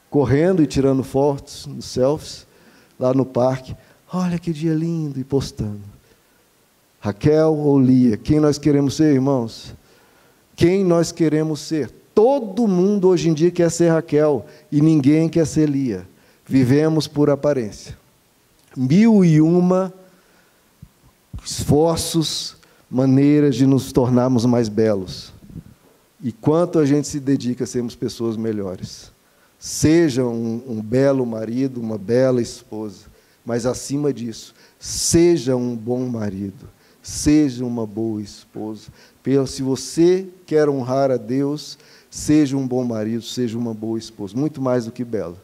correndo e tirando fotos, nos selfies, lá no parque. Olha que dia lindo, e postando. Raquel ou Lia, quem nós queremos ser, irmãos? Quem nós queremos ser? Todo mundo hoje em dia quer ser Raquel, e ninguém quer ser Lia. Vivemos por aparência. 1001 esforços, maneiras de nos tornarmos mais belos. E quanto a gente se dedica a sermos pessoas melhores. Seja um belo marido, uma bela esposa, mas acima disso, seja um bom marido, seja uma boa esposa. Se você quer honrar a Deus, seja um bom marido, seja uma boa esposa, muito mais do que belo.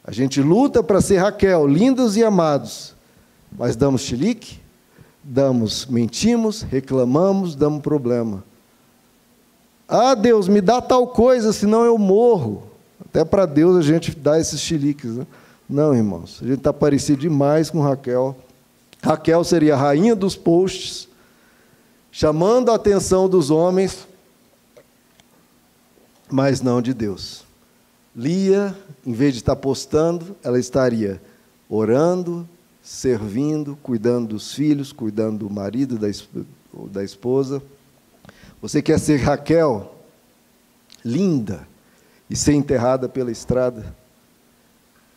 A gente luta para ser Raquel, lindos e amados, mas damos chilique, mentimos, reclamamos, damos problema. Ah, Deus, me dá tal coisa, senão eu morro. Até para Deus a gente dá esses chiliques, né? Não, irmãos, a gente está parecido demais com Raquel. Raquel seria a rainha dos posts, chamando a atenção dos homens, mas não de Deus. Lia, em vez de estar postando, ela estaria orando, servindo, cuidando dos filhos, cuidando do marido, da esposa. Você quer ser Raquel, linda, e ser enterrada pela estrada?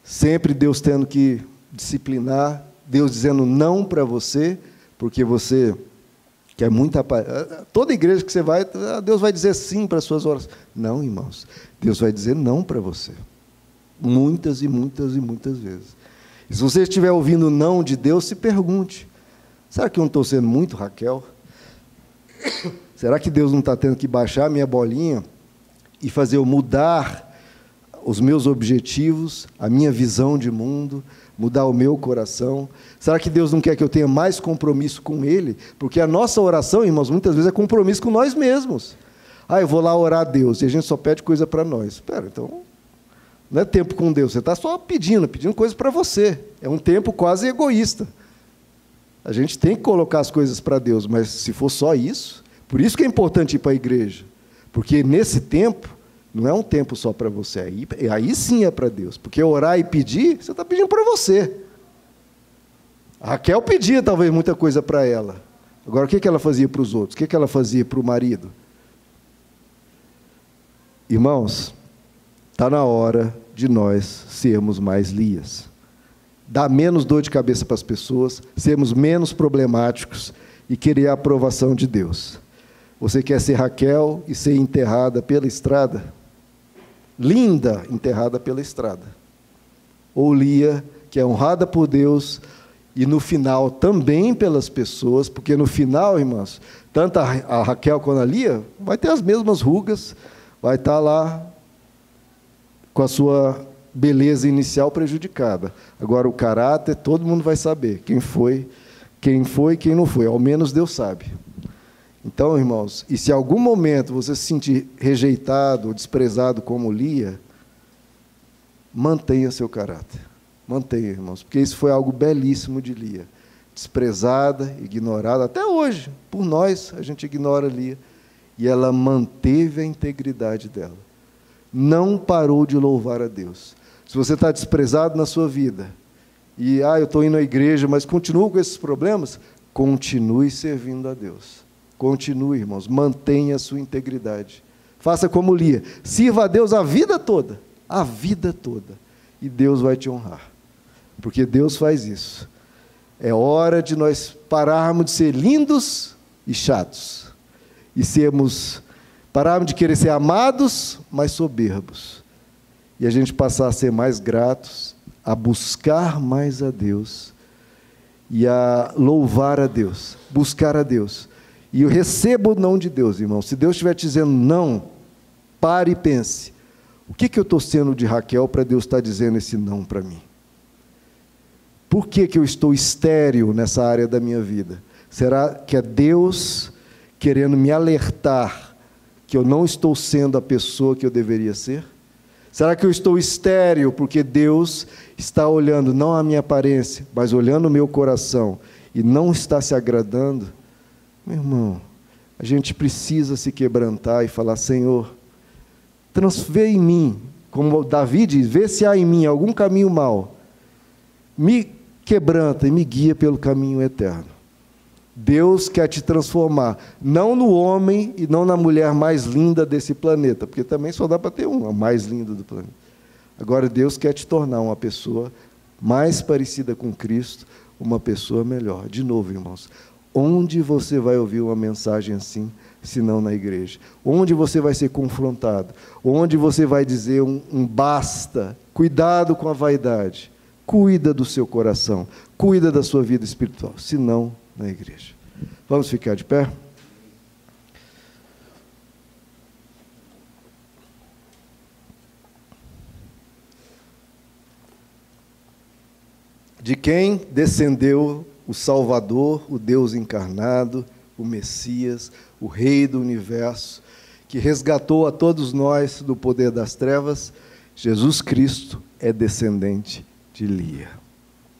Sempre Deus tendo que disciplinar, Deus dizendo não para você, porque você quer muita paz. Toda igreja que você vai, Deus vai dizer sim para as suas orações. Não, irmãos, Deus vai dizer não para você. Muitas e muitas e muitas vezes. E se você estiver ouvindo não de Deus, se pergunte, será que eu não estou sendo muito Raquel? Será que Deus não está tendo que baixar a minha bolinha e fazer eu mudar os meus objetivos, a minha visão de mundo, mudar o meu coração? Será que Deus não quer que eu tenha mais compromisso com Ele? Porque a nossa oração, irmãos, muitas vezes é compromisso com nós mesmos. Eu vou lá orar a Deus, e a gente só pede coisa para nós. Espera, então, não é tempo com Deus, você está só pedindo coisa para você. É um tempo quase egoísta. A gente tem que colocar as coisas para Deus, mas se for só isso, por isso que é importante ir para a igreja. Porque nesse tempo, não é um tempo só para você, aí sim é para Deus. Porque orar e pedir, você está pedindo para você. A Raquel pedia talvez muita coisa para ela. Agora, o que ela fazia para os outros? O que ela fazia para o marido? Irmãos, está na hora de nós sermos mais Lias. Dar menos dor de cabeça para as pessoas, sermos menos problemáticos e querer a aprovação de Deus. Você quer ser Raquel e ser enterrada pela estrada? Linda, enterrada pela estrada. Ou Lia, que é honrada por Deus e no final também pelas pessoas, porque no final, irmãos, tanto a Raquel quanto a Lia vai ter as mesmas rugas, vai estar lá com a sua beleza inicial prejudicada. Agora, o caráter, todo mundo vai saber quem foi e quem não foi. Ao menos Deus sabe. Então, irmãos, e se em algum momento você se sentir rejeitado ou desprezado como Lia, mantenha seu caráter. Mantenha, irmãos, porque isso foi algo belíssimo de Lia. Desprezada, ignorada, até hoje, por nós, a gente ignora Lia. E ela manteve a integridade dela. Não parou de louvar a Deus. Se você está desprezado na sua vida, e eu estou indo à igreja, mas continuo com esses problemas, continue servindo a Deus. Continue, irmãos, mantenha a sua integridade. Faça como Lia, sirva a Deus a vida toda, e Deus vai te honrar, porque Deus faz isso. É hora de nós pararmos de ser lindos e chatos, e pararmos de querer ser amados, mas soberbos, e a gente passar a ser mais gratos, a buscar mais a Deus, e a louvar a Deus, buscar a Deus. E eu recebo o não de Deus, irmão. Se Deus estiver te dizendo não, pare e pense. O que eu estou sendo de Raquel para Deus estar dizendo esse não para mim? Por que eu estou estéril nessa área da minha vida? Será que é Deus querendo me alertar que eu não estou sendo a pessoa que eu deveria ser? Será que eu estou estéril porque Deus está olhando não a minha aparência, mas olhando o meu coração e não está se agradando? Meu irmão, a gente precisa se quebrantar e falar: Senhor, vê em mim, como Davi diz, vê se há em mim algum caminho mau, me quebranta e me guia pelo caminho eterno. Deus quer te transformar, não no homem e não na mulher mais linda desse planeta, porque também só dá para ter uma mais linda do planeta. Agora, Deus quer te tornar uma pessoa mais parecida com Cristo, uma pessoa melhor. De novo, irmãos, onde você vai ouvir uma mensagem assim, se não na igreja? Onde você vai ser confrontado? Onde você vai dizer um basta? Cuidado com a vaidade. Cuida do seu coração. Cuida da sua vida espiritual. Se não, na igreja. Vamos ficar de pé? De quem descendeu o Salvador, o Deus encarnado, o Messias, o Rei do Universo, que resgatou a todos nós do poder das trevas? Jesus Cristo é descendente de Lia.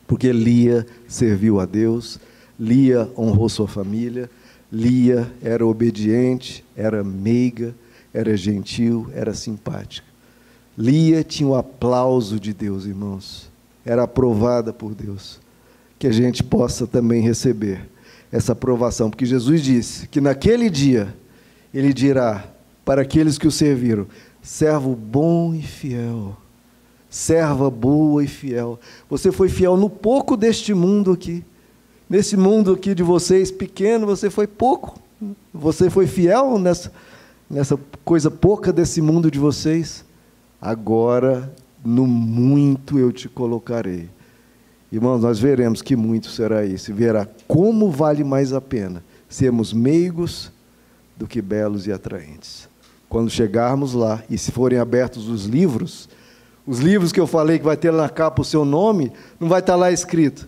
Porque Lia serviu a Deus, Lia honrou sua família, Lia era obediente, era meiga, era gentil, era simpática. Lia tinha o aplauso de Deus, irmãos. Era aprovada por Deus. Que a gente possa também receber essa aprovação, porque Jesus disse que naquele dia Ele dirá para aqueles que o serviram: servo bom e fiel, serva boa e fiel. Você foi fiel no pouco deste mundo aqui, nesse mundo aqui de vocês pequeno, você foi pouco, você foi fiel nessa coisa pouca desse mundo de vocês, agora no muito eu te colocarei. Irmãos, nós veremos que muito será isso, e verá como vale mais a pena sermos meigos do que belos e atraentes. Quando chegarmos lá, e se forem abertos os livros que eu falei que vai ter lá na capa o seu nome, não vai estar lá escrito: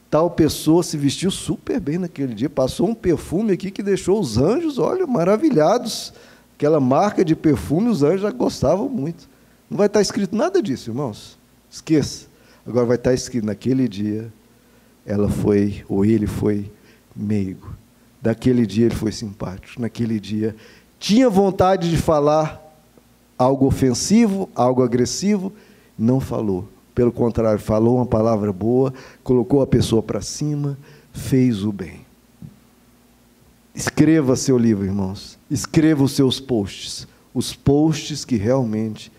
tal pessoa se vestiu super bem naquele dia, passou um perfume aqui que deixou os anjos, olha, maravilhados. Aquela marca de perfume, os anjos já gostavam muito. Não vai estar escrito nada disso, irmãos. Esqueça. Agora vai estar escrito: naquele dia, ela foi, ou ele foi, meigo. Daquele dia ele foi simpático, naquele dia tinha vontade de falar algo ofensivo, algo agressivo, não falou. Pelo contrário, falou uma palavra boa, colocou a pessoa para cima, fez o bem. Escreva seu livro, irmãos. Escreva os seus posts. Os posts que realmente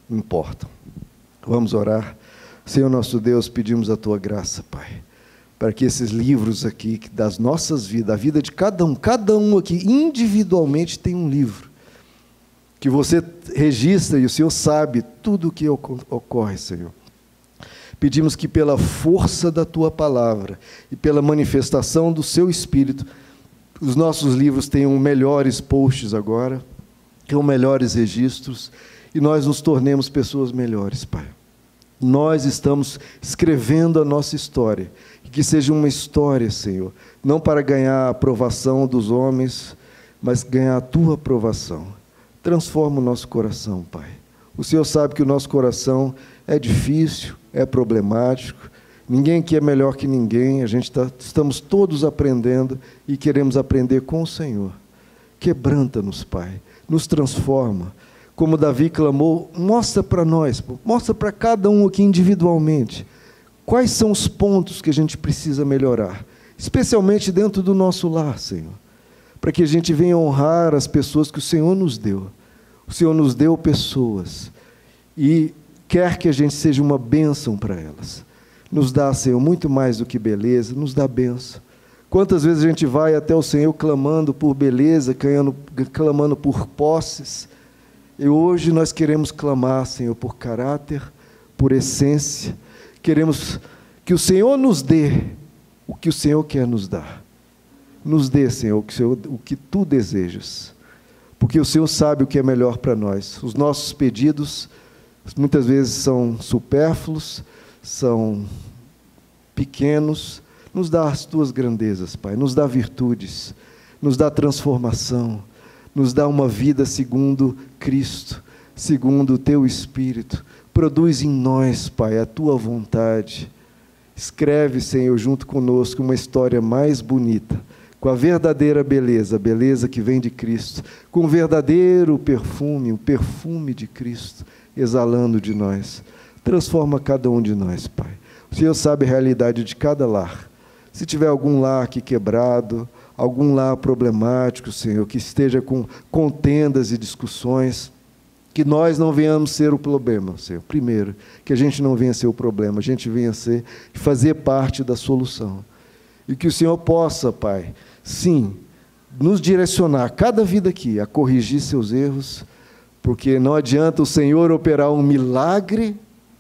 importam. Vamos orar. Senhor nosso Deus, pedimos a Tua graça, Pai, para que esses livros aqui, das nossas vidas, a vida de cada um aqui, individualmente tem um livro, que você registra e o Senhor sabe tudo o que ocorre, Senhor. Pedimos que pela força da Tua palavra e pela manifestação do Seu Espírito, os nossos livros tenham melhores posts agora, tenham melhores registros, e nós nos tornemos pessoas melhores, Pai. Nós estamos escrevendo a nossa história, e que seja uma história, Senhor, não para ganhar a aprovação dos homens, mas ganhar a Tua aprovação. Transforma o nosso coração, Pai. O Senhor sabe que o nosso coração é difícil, é problemático, ninguém aqui é melhor que ninguém, estamos todos aprendendo e queremos aprender com o Senhor. Quebranta-nos, Pai, nos transforma. Como Davi clamou, mostra para nós, mostra para cada um aqui individualmente, quais são os pontos que a gente precisa melhorar, especialmente dentro do nosso lar, Senhor, para que a gente venha honrar as pessoas que o Senhor nos deu. O Senhor nos deu pessoas e quer que a gente seja uma bênção para elas. Nos dá, Senhor, muito mais do que beleza, nos dá bênção. Quantas vezes a gente vai até o Senhor clamando por beleza, clamando por posses, e hoje nós queremos clamar, Senhor, por caráter, por essência. Queremos que o Senhor nos dê o que o Senhor quer nos dar. Nos dê, Senhor, o que Tu desejas. Porque o Senhor sabe o que é melhor para nós. Os nossos pedidos, muitas vezes, são supérfluos, são pequenos. Nos dá as Tuas grandezas, Pai. Nos dá virtudes, nos dá transformação, nos dá uma vida segundo Cristo, segundo o Teu Espírito. Produz em nós, Pai, a Tua vontade. Escreve, Senhor, junto conosco uma história mais bonita, com a verdadeira beleza, a beleza que vem de Cristo, com o verdadeiro perfume, o perfume de Cristo, exalando de nós. Transforma cada um de nós, Pai. O Senhor sabe a realidade de cada lar. Se tiver algum lar aqui quebrado, algum lar problemático, Senhor, que esteja com contendas e discussões, que nós não venhamos ser o problema, Senhor. Primeiro, que a gente não venha ser o problema, a gente venha fazer parte da solução. E que o Senhor possa, Pai, sim, nos direcionar, cada vida aqui, a corrigir seus erros, porque não adianta o Senhor operar um milagre,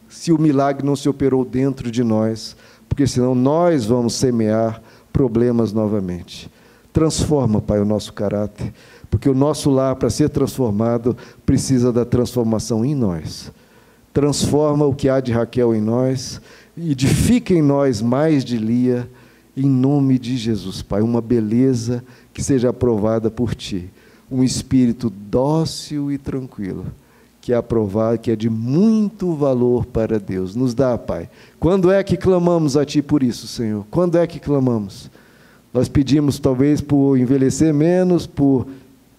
se o milagre não se operou dentro de nós, porque senão nós vamos semear problemas novamente. Transforma, Pai, o nosso caráter, porque o nosso lar, para ser transformado, precisa da transformação em nós. Transforma o que há de Raquel em nós, edifica em nós mais de Lia, em nome de Jesus, Pai, uma beleza que seja aprovada por Ti, um espírito dócil e tranquilo, que é aprovado, que é de muito valor para Deus. Nos dá, Pai. Quando é que clamamos a Ti por isso, Senhor? Quando é que clamamos? Nós pedimos talvez por envelhecer menos, por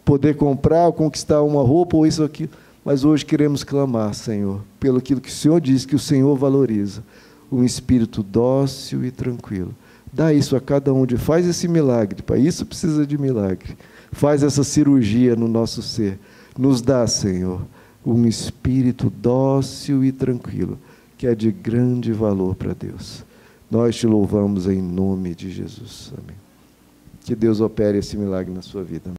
poder comprar ou conquistar uma roupa ou isso ou aquilo, mas hoje queremos clamar, Senhor, pelo aquilo que o Senhor diz que o Senhor valoriza, um espírito dócil e tranquilo. Dá isso a cada um, faz esse milagre, Pai, isso precisa de milagre. Faz essa cirurgia no nosso ser. Nos dá, Senhor, um espírito dócil e tranquilo, que é de grande valor para Deus. Nós Te louvamos em nome de Jesus. Amém. Que Deus opere esse milagre na sua vida.